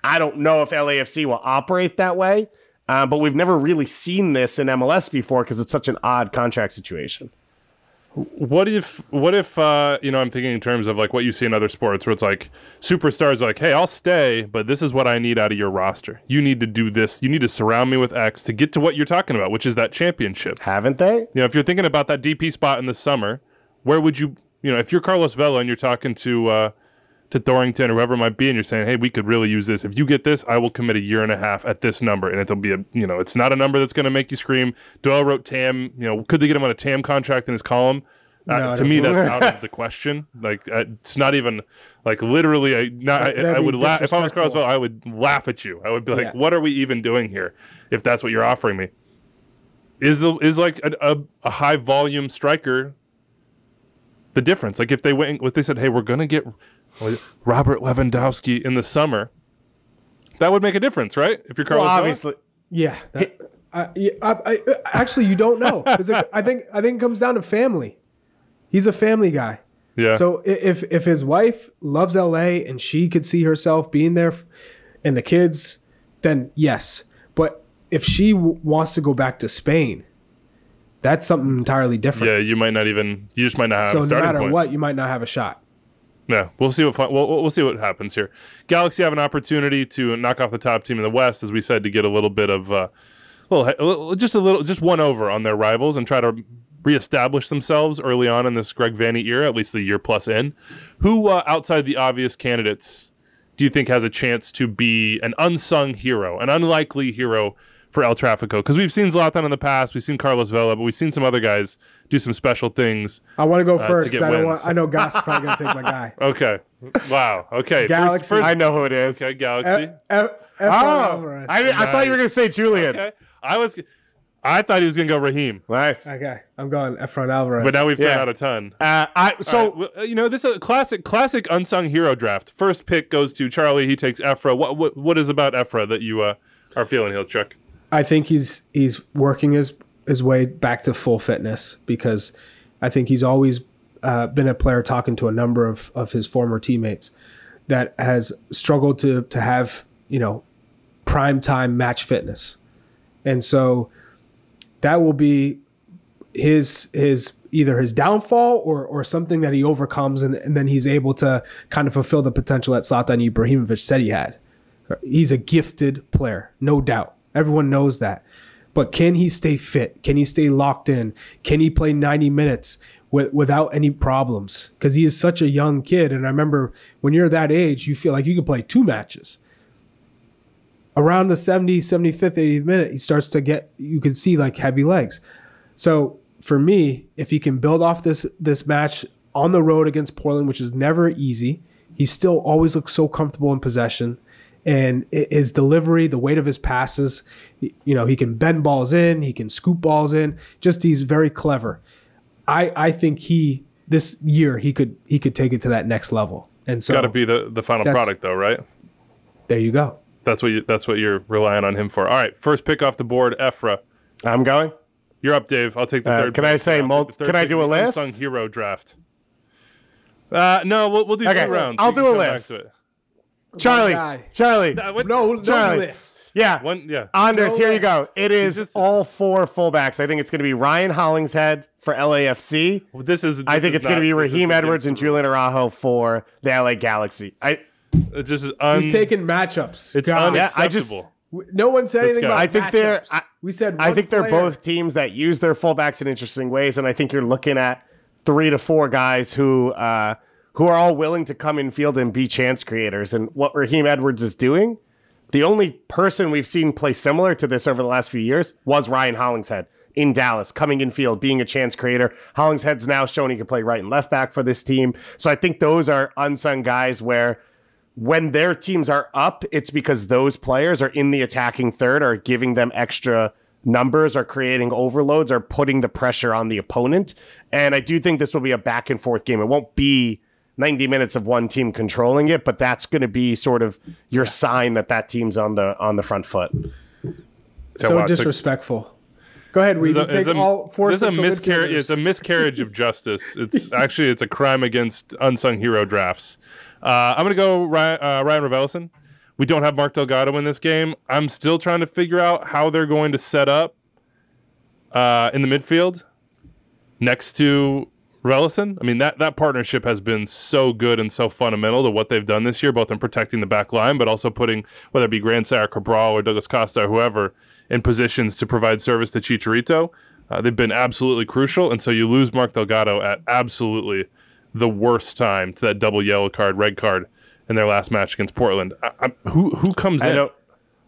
I don't know if LAFC will operate that way, but we've never really seen this in MLS before because it's such an odd contract situation. What if I'm thinking in terms of like what you see in other sports where it's like superstars are like, hey, I'll stay, but this is what I need out of your roster. You need to do this. You need to surround me with X to get to what you're talking about, which is that championship. Haven't they? If you're thinking about that DP spot in the summer, where would you, if you're Carlos Vela and you're talking to Thorington or whoever it might be, and you're saying, hey, we could really use this. If you get this, I will commit 1.5 years at this number, and it'll be it's not a number that's going to make you scream. Doyle wrote TAM. Could they get him on a TAM contract in his column? No, to me, that's out of the question. Like, it's not even like literally. I would laugh if I was Carlos Vela. I would laugh at you. I would be like, what are we even doing here? If that's what you're offering me, is like a high volume striker the difference? Like if they said, hey, we're going to get Robert Lewandowski in the summer, that would make a difference, right? If you're Carlos Vela? Obviously. Yeah. Actually, you don't know. I think it comes down to family. He's a family guy. Yeah. So if his wife loves LA and she could see herself being there and the kids, then yes. But if she wants to go back to Spain, that's something entirely different. Yeah, you just might not have a starting point. So no matter what, you might not have a shot. Yeah, we'll see we'll see what happens here. Galaxy have an opportunity to knock off the top team in the West, as we said, to get a little bit of just one over on their rivals and try to reestablish themselves early on in this Greg Vanney era, at least the year plus in. Who outside the obvious candidates do you think has a chance to be an unsung hero, an unlikely hero for El Trafico? Because we've seen Zlatan in the past, we've seen Carlos Vela, but we've seen some other guys do some special things. I want to go first because I know Gas is probably going to take my guy. Okay. Wow. Okay. Galaxy. First, I know who it is. Okay, Galaxy. I thought you were going to say Julian. Okay. I thought he was going to go Raheem. Nice. Okay. I'm going Efrain Alvarez. But now we've thrown out a ton. This is a classic unsung hero draft. First pick goes to Charlie. He takes Efra. What is about Efra that you are feeling, he'll Chuck? I think he's working his way back to full fitness, because I think he's always been a player talking to a number of his former teammates that has struggled to have, prime time match fitness. And so that will be his either his downfall or something that he overcomes, and then he's able to kind of fulfill the potential that Zlatan Ibrahimovic said he had. He's a gifted player, no doubt. Everyone knows that. But can he stay fit? Can he stay locked in? Can he play 90 minutes without any problems? Because he is such a young kid. And I remember when you're that age, you feel like you could play 2 matches. Around the 70, 75th, 80th minute, he starts to you can see like heavy legs. So for me, if he can build off this match on the road against Portland, which is never easy, he still always looks so comfortable in possession. And his delivery, the weight of his passes, he can bend balls in, he can scoop balls in. Just he's very clever. I think this year he could take it to that next level. And so got to be the final product though, right? There you go. That's what you're relying on him for. All right, first pick off the board, Efra. I'm going. You're up, Dave. I'll take the third. Can I say? Can I do a list? Unsung hero draft. No, we'll do 2 rounds. I'll do a list. Charlie. No Charlie. list. Yeah. Anders, here you go. It is all 4 fullbacks. I think it's going to be Ryan Hollingshead for LAFC. I think it's going to be Raheem Edwards and Julian Araujo for the LA Galaxy. He's taking matchups. It's unacceptable. No one said anything about matchups. We said I think they're both teams that use their fullbacks in interesting ways, and I think you're looking at 3 to 4 guys who are all willing to come in field and be chance creators. And what Raheem Edwards is doing, the only person we've seen play similar to this over the last few years was Ryan Hollingshead in Dallas, coming in field, being a chance creator. Hollingshead's now shown he can play right and left back for this team. So I think those are unsung guys where when their teams are up, it's because those players are in the attacking third, are giving them extra numbers, are creating overloads, are putting the pressure on the opponent. And I do think this will be a back and forth game. It won't be 90 minutes of one team controlling it, but that's going to be sort of your sign that team's on the front foot. So disrespectful. Go ahead, Reed. Take all 4 It's a miscarriage of justice. It's a crime against unsung hero drafts. I'm going to go Ryan Raveloson. We don't have Mark Delgado in this game. I'm still trying to figure out how they're going to set up in the midfield next to Relison. I mean, that partnership has been so good and so fundamental to what they've done this year, both in protecting the back line, but also putting, whether it be Grandsire, Cabral, or Douglas Costa, or whoever, in positions to provide service to Chicharito. They've been absolutely crucial, and so you lose Mark Delgado at absolutely the worst time to that double yellow card, red card in their last match against Portland. Who comes in?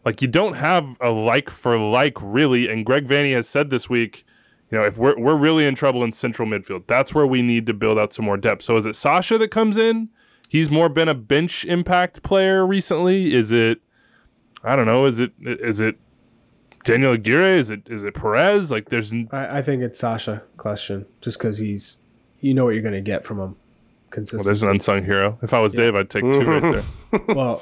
Like, you don't have a like for like, really, and Greg Vanney has said this week, if we're really in trouble in central midfield, that's where we need to build out some more depth. So is it Sasha that comes in? He's more been a bench impact player recently. Is it, I don't know, is it Daniel Aguirre? Is it Perez? Like, I think it's Sasha Kleshin, just because you know what you're going to get from him. Consistency. Well, there's an unsung hero. If I was Dave, I'd take 2 right there. Well,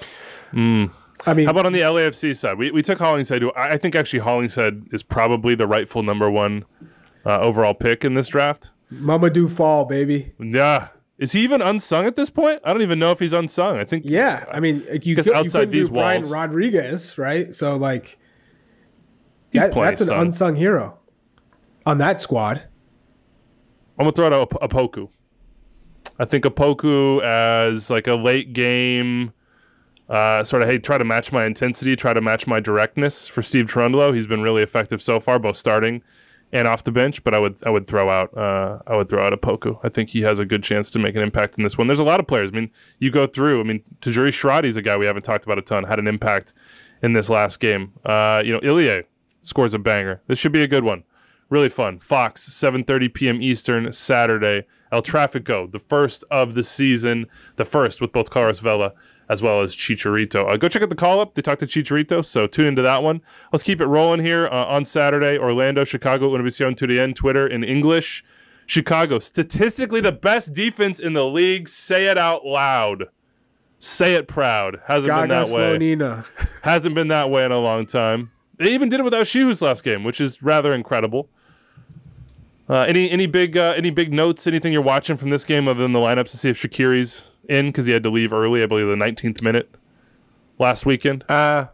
I mean, how about on the LAFC side? We took Hollingshead, who I think actually Hollingshead is probably the rightful number 1 overall pick in this draft. Mamadou Fall, baby. Yeah. Is he even unsung at this point? I don't even know if he's unsung. I think. Yeah. I mean, you outside these do Brian walls, Rodriguez, right? So, like, that's an unsung hero on that squad. I'm going to throw out Opoku. I think Opoku as like a late game sort of, hey, try to match my intensity, try to match my directness for Steve Cherundolo. He's been really effective so far, both starting and off the bench, but I would throw out Opoku. I think he has a good chance to make an impact in this one. There's a lot of players. I mean, you go through. I mean, Tajuri Shradi's a guy we haven't talked about a ton. Had an impact in this last game. Ilie scores a banger. This should be a good one. Really fun. Fox, 7:30 p.m. Eastern, Saturday. El Trafico, the first of the season, the first with both Carlos Vela as well as Chicharito. Go check out the call-up. They talked to Chicharito, so tune into that one. Let's keep it rolling here on Saturday. Orlando, Chicago, Univision Turien, Twitter in English. Chicago, statistically the best defense in the league. Say it out loud. Say it proud. Hasn't been that way. Hasn't been that way in a long time. They even did it without Shihus last game, which is rather incredible. Any big notes? Anything you're watching from this game other than the lineups to see if Shaqiri's in, because he had to leave early, I believe the 19th minute last weekend? Yeah,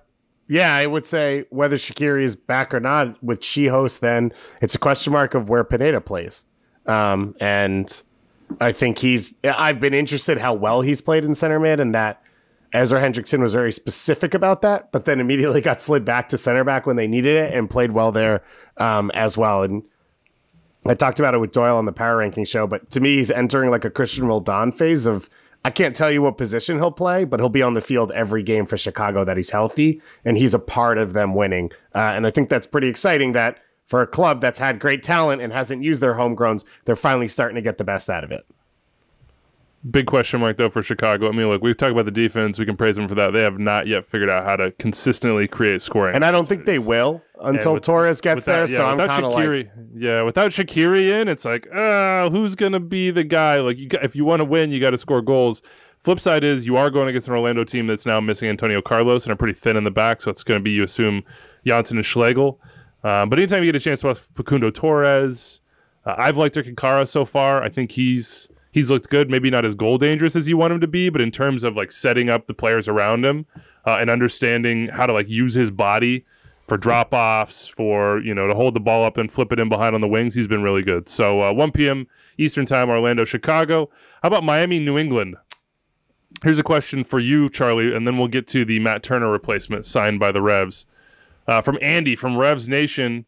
I would say whether Shaqiri is back or not with Shihus, then it's a question mark of where Pineda plays. And I think I've been interested how well he's played in center mid, and that Ezra Hendrickson was very specific about that, but then immediately got slid back to center back when they needed it and played well there as well. And I talked about it with Doyle on the Power Ranking show, but to me, he's entering like a Christian Roldan phase of, I can't tell you what position he'll play, but he'll be on the field every game for Chicago that he's healthy, and he's a part of them winning. And I think that's pretty exciting that for a club that's had great talent and hasn't used their homegrowns, they're finally starting to get the best out of it. Big question mark, though, for Chicago. I mean, look, we've talked about the defense. We can praise them for that. They have not yet figured out how to consistently create scoring. And I don't think they will until Torres gets there. So I'm kind of like... Yeah, without Shaqiri in, it's like, who's going to be the guy? Like, if you want to win, you got to score goals. Flip side is you are going against an Orlando team that's now missing Antonio Carlos and are pretty thin in the back, so it's going to be, you assume, Janssen and Schlegel. But anytime you get a chance to watch Facundo Torres, I've liked Ricky so far. I think he's looked good, maybe not as goal dangerous as you want him to be, but in terms of like setting up the players around him and understanding how to like use his body for drop-offs, for, to hold the ball up and flip it in behind on the wings, he's been really good. So 1 p.m. Eastern time, Orlando, Chicago. How about Miami, New England? Here's a question for you, Charlie, and then we'll get to the Matt Turner replacement signed by the Revs. From Andy from Revs Nation.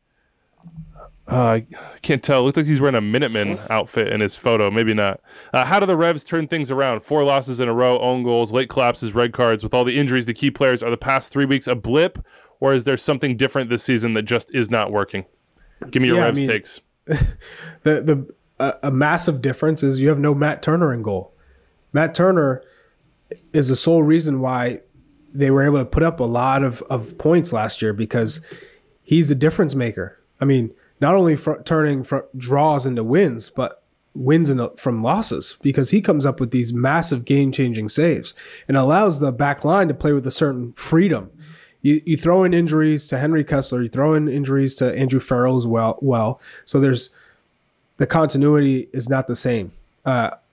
I can't tell. It looks like he's wearing a Minuteman outfit in his photo. Maybe not. How do the Revs turn things around? 4 losses in a row, own goals, late collapses, red cards. With all the injuries to key players, are the past 3 weeks a blip, or is there something different this season that just is not working? Give me your Revs takes. A massive difference is you have no Matt Turner in goal. Matt Turner is the sole reason why they were able to put up a lot of points last year, because he's the difference maker. I mean, not only turning draws into wins, but wins from losses, because he comes up with these massive game-changing saves and allows the back line to play with a certain freedom. You throw in injuries to Henry Kessler, you throw in injuries to Andrew Farrell as well. So the continuity is not the same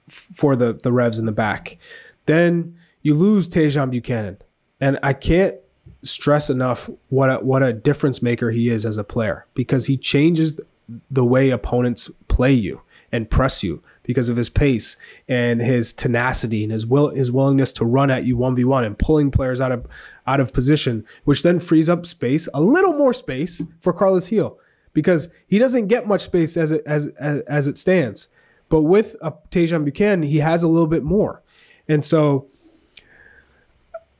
for the Revs in the back. Then you lose Tajon Buchanan, and I can't stress enough what a difference maker he is as a player, because he changes the way opponents play you, and press you because of his pace and his tenacity and his willingness to run at you 1v1 and pulling players out of position, which then frees up space, a little more space for Carlos Gil, because he doesn't get much space as it stands. But with Tajon Buchanan, he has a little bit more. And so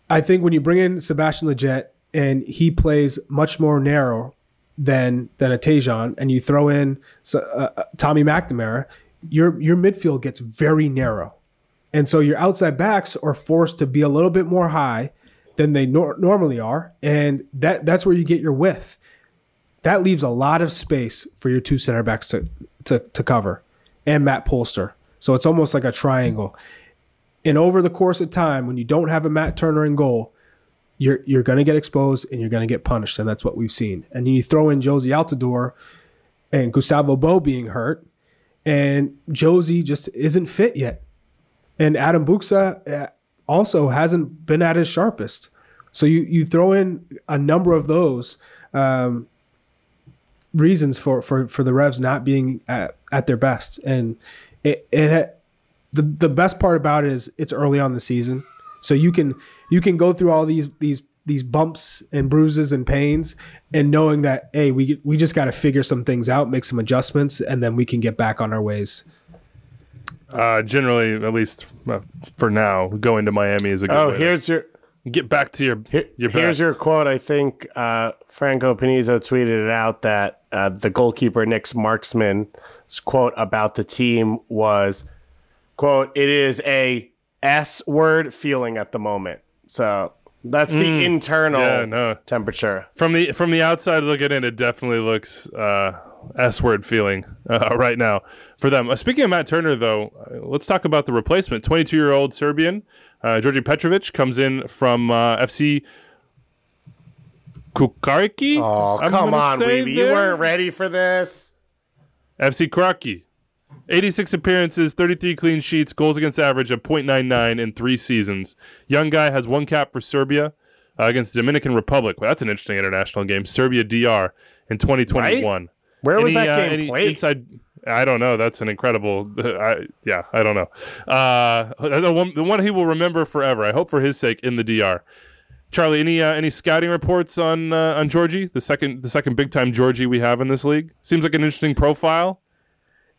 I think when you bring in Sebastian Lletget and he plays much more narrow than a Tajon, and you throw in Tommy McNamara, your midfield gets very narrow. And so your outside backs are forced to be a little bit more high than they normally are. And that's where you get your width. That leaves a lot of space for your two center backs to cover, and Matt Polster. So it's almost like a triangle. And over the course of time, when you don't have a Matt Turner in goal, you're going to get exposed and you're going to get punished, and that's what we've seen. And then you throw in Josie Altidore and Gustavo Bo being hurt, and Josie just isn't fit yet. And Adam Buxa also hasn't been at his sharpest. So you throw in a number of those reasons for the Revs not being at their best. And the best part about it is it's early on in the season, so you can go through all these bumps and bruises and pains, and knowing that, hey, we just got to figure some things out, make some adjustments, and then we can get back on our ways. Generally, at least for now, going to Miami is a good way. Here's your get back to your here's best. your quote. I think Franco Panizo tweeted it out that the goalkeeper Nick's marksman's quote about the team was, quote, "It is a S-word feeling at the moment." So that's the internal temperature. From the outside looking in, it definitely looks S-word feeling right now for them. Speaking of Matt Turner, though, let's talk about the replacement. 22-year-old Serbian Georgi Petrovic comes in from FC Kukariki. Oh, come on, Weeby. You weren't ready for this. FC Kraki. 86 appearances, 33 clean sheets, goals against average of .99 in 3 seasons. Young guy has 1 cap for Serbia against the Dominican Republic. Well, that's an interesting international game. Serbia DR in 2021. Right? Where was that game played? I don't know. That's an incredible. I don't know. The one he will remember forever. I hope for his sake in the DR. Charlie, any scouting reports on Georgie, the second big time Georgie we have in this league? Seems like an interesting profile.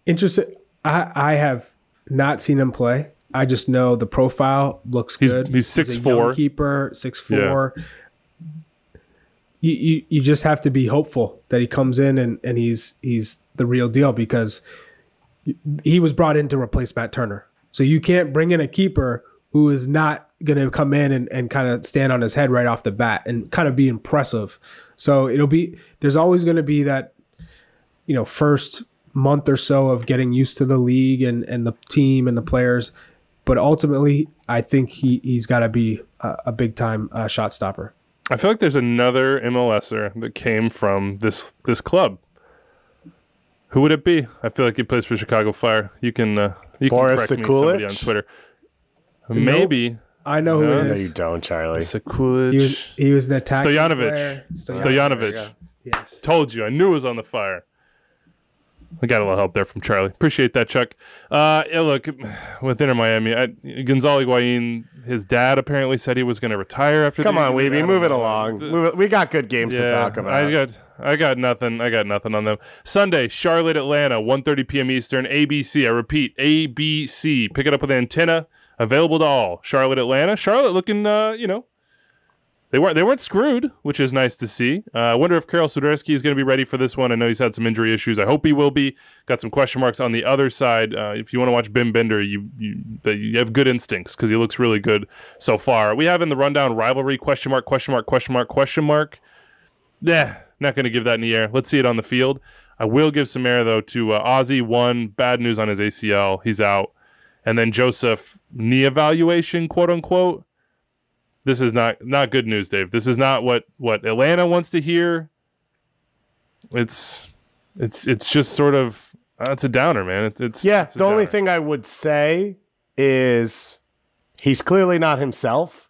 Interesting. I have not seen him play. I just know the profile looks good. He's 6'4", keeper, 6'4". Yeah. You just have to be hopeful that he comes in and he's the real deal, because he was brought in to replace Matt Turner. So you can't bring in a keeper who is not going to come in and kind of stand on his head right off the bat and kind of be impressive. So there's always going to be that, first month or so of getting used to the league and the team and the players. But ultimately, I think he's got to be a big time shot stopper. I feel like there's another MLSer that came from this club. Who would it be? I feel like he plays for Chicago Fire. You can correct me, somebody on Twitter. Maybe. I know who it is. No, you don't, Charlie. Sekulic. He was an attacking player. Stojanovic. Yes. Told you. I knew it was on the Fire. I got a little help there from Charlie. Appreciate that, Chuck. Look, with Inter Miami, Gonzalo Higuain, his dad apparently said he was going to retire after. Come on, Weeby, move it along. We got good games to talk about. I got nothing on them. Sunday, Charlotte, Atlanta, 1:30 p.m. Eastern, ABC. I repeat, ABC. Pick it up with an antenna. Available to all. Charlotte, Atlanta. Charlotte looking, They weren't screwed, which is nice to see. I wonder if Karol Swiderski is going to be ready for this one. I know he's had some injury issues. I hope he will be. Got some question marks on the other side. If you want to watch Bim Bender, you have good instincts because he looks really good so far. We have in the rundown rivalry, question mark. Yeah, not going to give that in the air. Let's see it on the field. I will give some air, though, to Ozzy. One, bad news on his ACL. He's out. And then Joseph, knee evaluation, quote unquote. This is not good news, Dave. This is not what Atlanta wants to hear. It's just sort of it's a downer, man. It's the only thing I would say is he's clearly not himself.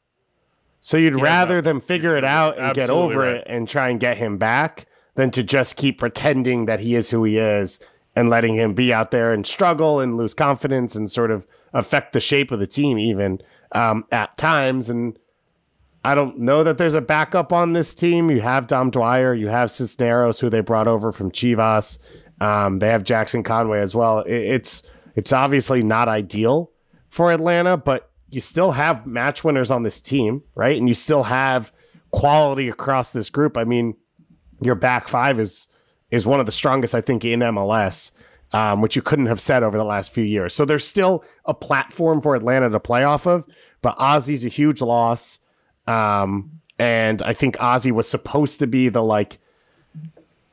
So you'd rather them figure it out and get over it and try and get him back than to just keep pretending that he is who he is and letting him be out there and struggle and lose confidence and sort of affect the shape of the team even at times. And I don't know that there's a backup on this team. You have Dom Dwyer, you have Cisneros, who they brought over from Chivas. They have Jackson Conway as well. It's obviously not ideal for Atlanta, but you still have match winners on this team, right? And you still have quality across this group. I mean, your back five is one of the strongest, I think, in MLS, which you couldn't have said over the last few years. So there's still a platform for Atlanta to play off of, but Ozzy's a huge loss. And I think Ozzy was supposed to be the like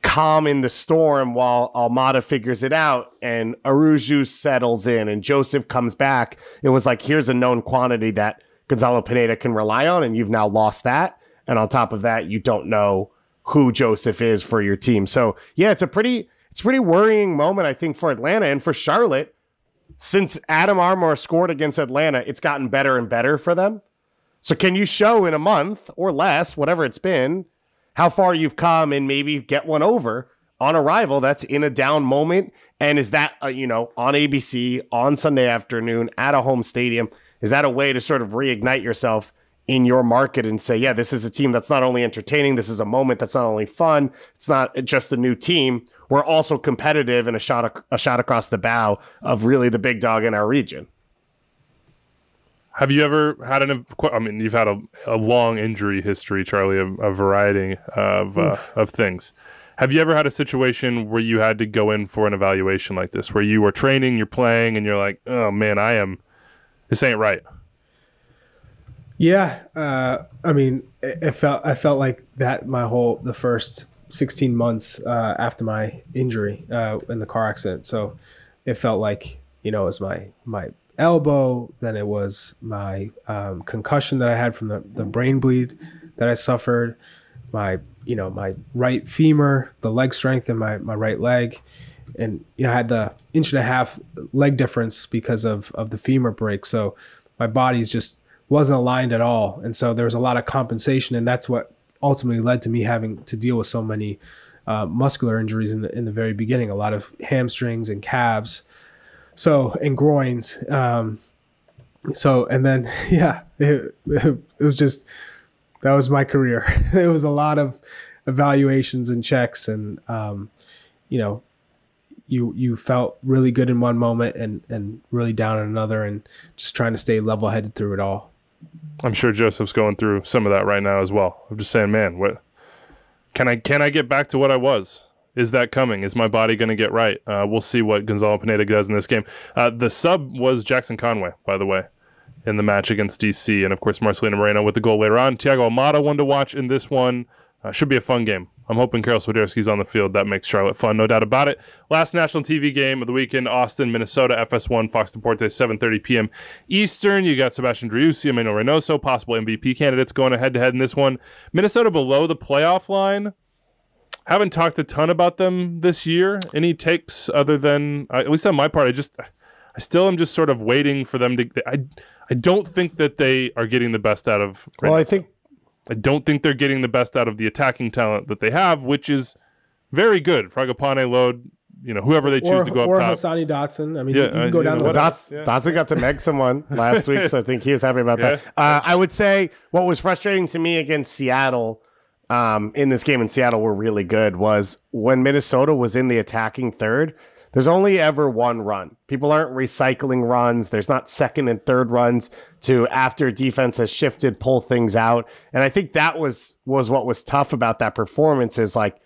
calm in the storm while Almada figures it out and Aruju settles in and Joseph comes back. It was like, here's a known quantity that Gonzalo Pineda can rely on, and you've now lost that. And on top of that, you don't know who Joseph is for your team. So yeah, it's a pretty worrying moment, I think, for Atlanta and for Charlotte. Since Adam Armour scored against Atlanta, it's gotten better and better for them. So can you show in a month or less, whatever it's been, how far you've come and maybe get one over on a rival that's in a down moment? And is that, on ABC on Sunday afternoon at a home stadium, is that a way to sort of reignite yourself in your market and say, yeah, this is a team that's not only entertaining, this is a moment that's not only fun, it's not just a new team, we're also competitive and a shot across the bow of really the big dog in our region. Have you ever had you've had a long injury history, Charlie, a variety of things. Have you ever had a situation where you had to go in for an evaluation like this, where you were training, you're playing, and you're like, oh man, this ain't right? Yeah. I felt like that the first 16 months after my injury in the car accident. So it felt like, it was my elbow, then it was my concussion that I had from the brain bleed that I suffered, my right femur, the leg strength in my right leg. And, I had the 1.5 inch leg difference because of the femur break. So my body's just wasn't aligned at all. And so there was a lot of compensation, and that's what ultimately led to me having to deal with so many muscular injuries in the very beginning, a lot of hamstrings and calves, and groins. And then, it was just, that was my career. It was a lot of evaluations and checks, and, you felt really good in one moment and really down in another, and just trying to stay level-headed through it all. I'm sure Joseph's going through some of that right now as well. I'm just saying, man, what can I get back to what I was? Is that coming? Is my body going to get right? We'll see what Gonzalo Pineda does in this game. The sub was Jackson Conway, by the way, in the match against DC, and of course Marcelino Moreno with the goal later on. Thiago Almada, one to watch in this one. Should be a fun game. I'm hoping Karol Swiderski's on the field. That makes Charlotte fun, no doubt about it. Last national TV game of the weekend, Austin, Minnesota, FS1, Fox Deportes, 7:30 p.m. Eastern. You got Sebastian Driussi, Emmanuel Reynoso, possible MVP candidates going head-to-head in this one. Minnesota below the playoff line. Haven't talked a ton about them this year. Any takes other than, at least on my part, I still am just sort of waiting for them to. I don't think that they are getting the best out of Reynoso. Well, I don't think they're getting the best out of the attacking talent that they have, which is very good. Fragapane, Load, whoever they choose to go up top. Or Hassani Dotson. I mean, you can go down the list. Dotson got to meg someone last week, so I think he was happy about that. I would say what was frustrating to me against Seattle in this game, and Seattle were really good, was when Minnesota was in the attacking third, there's only ever one run. People aren't recycling runs. There's not second and third runs to, after defense has shifted, pull things out. And I think that was what was tough about that performance, is like,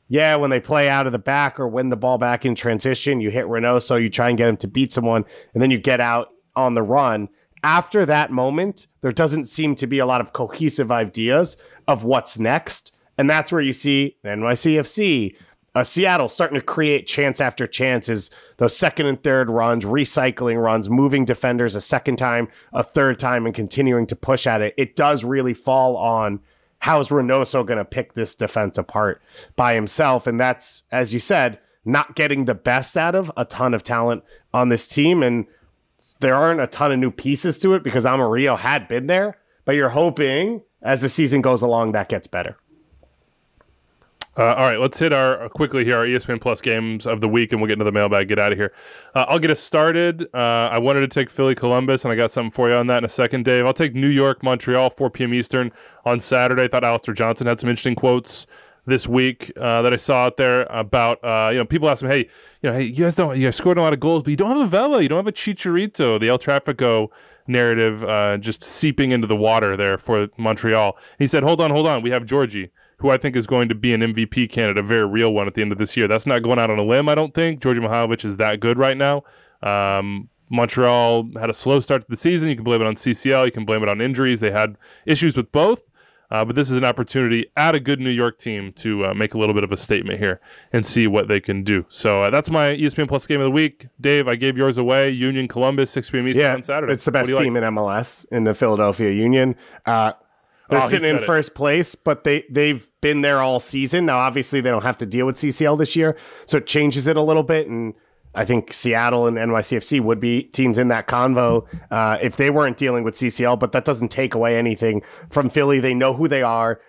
yeah, when they play out of the back or win the ball back in transition, you hit Reynoso, you try and get him to beat someone, and then you get out on the run. After that moment, there doesn't seem to be a lot of cohesive ideas of what's next. And that's where you see NYCFC, Seattle starting to create chance after chance, is those second and third runs, recycling runs, moving defenders a second time, a third time, and continuing to push at it. It does really fall on, how's Reynoso going to pick this defense apart by himself? And that's, as you said, not getting the best out of a ton of talent on this team. And there aren't a ton of new pieces to it because Amarillo had been there, but you're hoping as the season goes along that gets better. All right, let's hit our ESPN Plus games of the week, and we'll get into the mailbag. Get out of here. I'll get us started. I wanted to take Philly Columbus, and I got something for you on that in a second, Dave. I'll take New York Montreal, 4 p.m. Eastern on Saturday. I thought Alistair Johnson had some interesting quotes this week that I saw out there about people ask him, hey, you guys scored a lot of goals, but you don't have a Vela, you don't have a Chicharito. The El Trafico narrative just seeping into the water there for Montreal. He said, hold on, we have Georgie, who I think is going to be an MVP candidate, a very real one at the end of this year. That's not going out on a limb, I don't think. Georgie Mihailovic is that good right now. Montreal had a slow start to the season. You can blame it on CCL. You can blame it on injuries. They had issues with both. But this is an opportunity at a good New York team to make a little bit of a statement here and see what they can do. So that's my ESPN Plus game of the week. Dave, I gave yours away. Union Columbus, 6 p.m. Eastern on Saturday. It's the best team in MLS, in the Philadelphia Union. They're sitting in first place, but they've been there all season. Now, obviously, they don't have to deal with CCL this year, so it changes it a little bit. And I think Seattle and NYCFC would be teams in that convo if they weren't dealing with CCL, but that doesn't take away anything from Philly. They know who they are.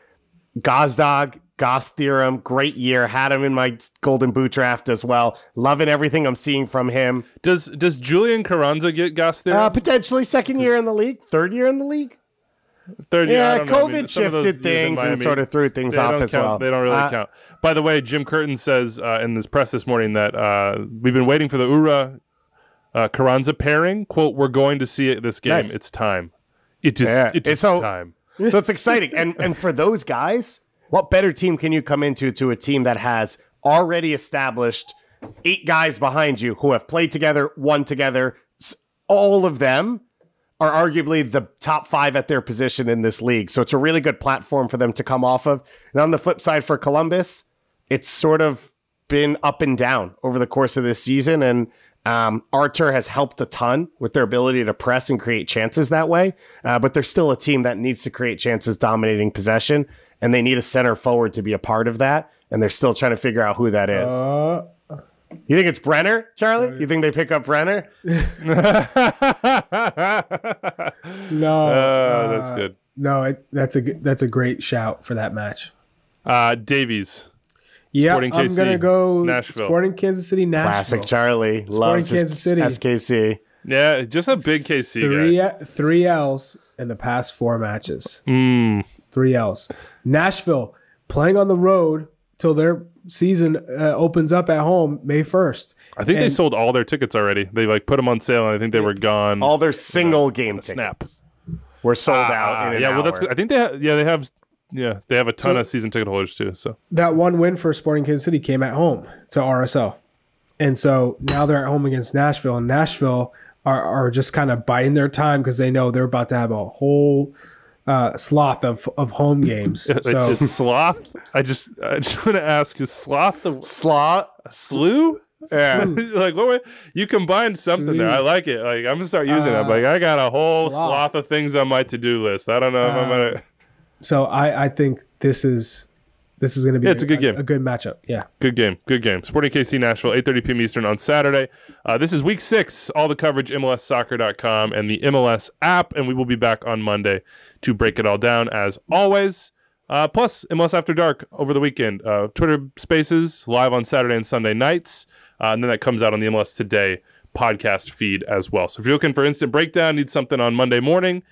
Gazdag, Goss Theorem, great year. Had him in my Golden Boot draft as well. Loving everything I'm seeing from him. Does Julian Carranza get Goss Theorem? Potentially second year in the league, third year in the league. Third year, yeah, COVID shifted things and sort of threw things off as well. They don't really count. By the way, Jim Curtin says in this press this morning that we've been waiting for the Ura Carranza pairing. Quote, we're going to see it this game. Nice. It's time. It is time. So it's exciting. And for those guys, what better team can you come into a team that has already established 8 guys behind you who have played together, won together, all of them are arguably the top 5 at their position in this league. So it's a really good platform for them to come off of. And on the flip side for Columbus, it's sort of been up and down over the course of this season. And Artur has helped a ton with their ability to press and create chances that way. But they're still a team that needs to create chances dominating possession. And they need a center forward to be a part of that. And they're still trying to figure out who that is. You think it's Brenner, Charlie? You think they pick up Brenner? No. That's good. No, that's a great shout for that match. Davies. Yeah, Sporting KC, I'm gonna go Nashville. Sporting Kansas City, Nashville. Classic Charlie. Loves Kansas City. SKC. Yeah, just a big KC guy. 3 L's in the past 4 matches. 3 L's. Nashville playing on the road till their season opens up at home May 1st. I think they sold all their tickets already. They put them on sale, and I think they were gone. All their single game tickets were sold out in an hour. Well, that's good. I think they have a ton of season ticket holders too. So that one win for Sporting Kansas City came at home to RSL, and so now they're at home against Nashville, and Nashville are just kind of biding their time because they know they're about to have a whole sloth of home games. So is sloth? I just want to ask: is sloth the slew? Yeah. Like what? You combined something there. I like it. Like I'm gonna start using it. Like I got a whole sloth of things on my to-do list. I don't know if I'm gonna. So I think this is going to be it's a good game. A good matchup. Yeah. Good game. Sporting KC Nashville, 8:30 p.m. Eastern on Saturday. This is week 6. All the coverage, MLSsoccer.com and the MLS app. And we will be back on Monday to break it all down as always. Plus, MLS After Dark over the weekend. Twitter Spaces live on Saturday and Sunday nights. And then that comes out on the MLS Today podcast feed as well. So if you're looking for instant breakdown, need something on Monday morning,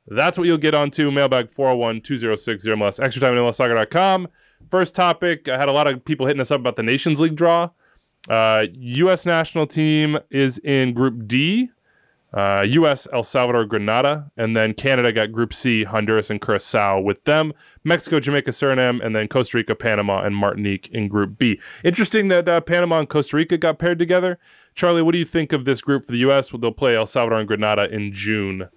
that's what you'll get onto. Mailbag 401-206-0MLS. Extra time at MLSsoccer.com. First topic, I had a lot of people hitting us up about the Nations League draw. U.S. national team is in Group D. U.S., El Salvador, Grenada. And then Canada got Group C, Honduras and Curacao with them. Mexico, Jamaica, Suriname. And then Costa Rica, Panama, and Martinique in Group B. Interesting that Panama and Costa Rica got paired together. Charlie, what do you think of this group for the U.S.? They'll play El Salvador and Grenada in June.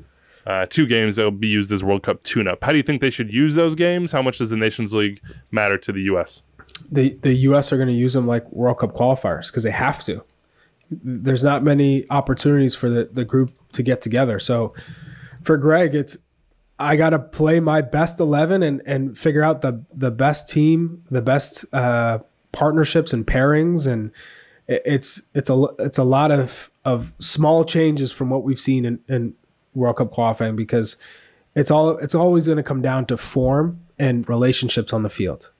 2 games that will be used as World Cup tune-up. How do you think they should use those games? How much does the Nations League matter to the U.S.? The U.S. are going to use them like World Cup qualifiers because they have to. There's not many opportunities for the group to get together. So for Greg, I got to play my best 11 and figure out the best team, the best partnerships and pairings, and it's a lot of small changes from what we've seen in World Cup qualifying because it's always going to come down to form and relationships on the field.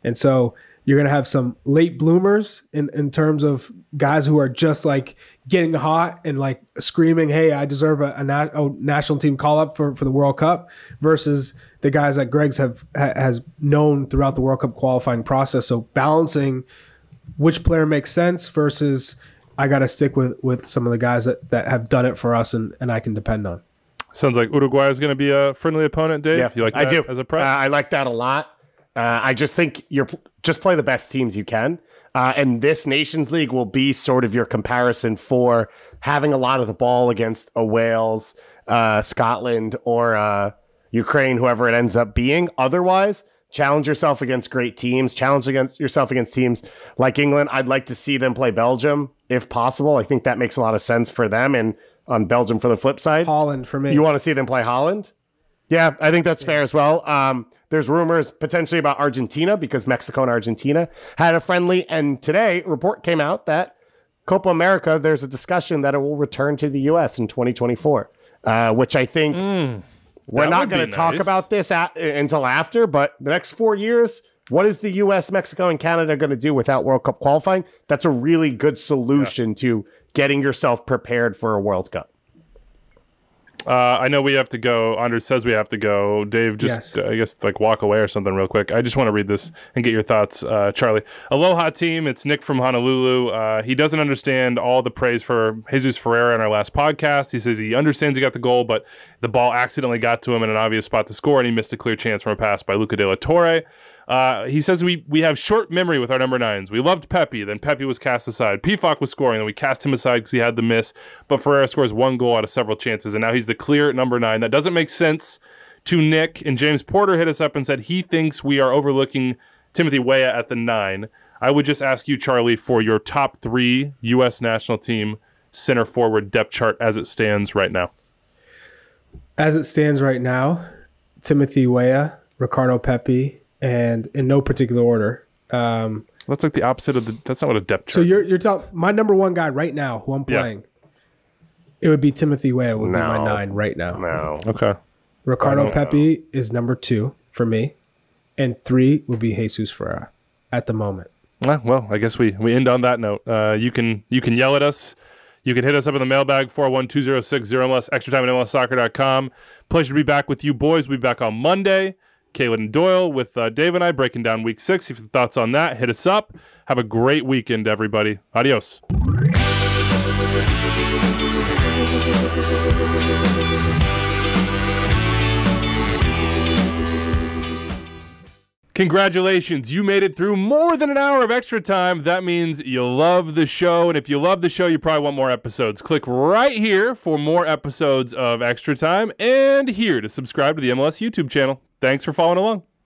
And so You're going to have some late bloomers in terms of guys who are just like getting hot and like screaming, hey, I deserve a national team call up for the World Cup, versus the guys that Greg's has known throughout the World Cup qualifying process. So balancing which player makes sense versus I got to stick with some of the guys that have done it for us and I can depend on. Sounds like Uruguay is going to be a friendly opponent, Dave. Yeah, you like that I do. As a prep? I like that a lot. I just think just play the best teams you can. And this Nations League will be sort of your comparison for having a lot of the ball against a Wales, Scotland, or Ukraine, whoever it ends up being. Otherwise, challenge yourself against great teams. Challenge yourself against teams like England. I'd like to see them play Belgium if possible. I think that makes a lot of sense for them. And on Belgium for the flip side. Holland for me. You want to see them play Holland? Yeah, I think that's fair as well. There's rumors potentially about Argentina because Mexico and Argentina had a friendly. And today, a report came out that Copa America, there's a discussion that it will return to the U.S. in 2024, which I think we're not going to talk about this until after. But the next 4 years, what is the U.S., Mexico, and Canada going to do without World Cup qualifying? That's a really good solution to getting yourself prepared for a World Cup. I know we have to go. Anders says we have to go. Dave, just I guess like walk away or something real quick. I just want to read this and get your thoughts, Charlie. Aloha team, it's Nick from Honolulu. He doesn't understand all the praise for Jesus Ferreira in our last podcast. He says he understands he got the goal, but the ball accidentally got to him in an obvious spot to score, and he missed a clear chance from a pass by Luca de la Torre. He says we have short memory with our number 9s. We loved Pepe, then Pepe was cast aside. Pifak was scoring, then we cast him aside because he had the miss. But Ferreira scores 1 goal out of several chances, and now he's the clear number 9. That doesn't make sense to Nick. And James Porter hit us up and said he thinks we are overlooking Timothy Weah at the 9. I would just ask you, Charlie, for your top 3 U.S. national team center forward depth chart as it stands right now. As it stands right now, Timothy Weah, Ricardo Pepi, and in no particular order. That's like the opposite of that's not what a depth chart. So you're talking my number 1 guy right now who I'm playing. It would be Timothy Weah would be my 9 right now. No. Okay. Ricardo Pepi is number 2 for me, and 3 would be Jesus Ferreira at the moment. Well, I guess we end on that note. You can yell at us. You can hit us up in the mailbag, 41206-0MLS, extra time at MLSsoccer.com. Pleasure to be back with you boys. We'll be back on Monday. Kaylin and Doyle with Dave and I breaking down week 6. If you have thoughts on that, hit us up. Have a great weekend, everybody. Adios. Congratulations, you made it through more than an hour of extra time. That means you love the show, and if you love the show, you probably want more episodes. Click right here for more episodes of Extra Time, and here to subscribe to the MLS YouTube channel. Thanks for following along.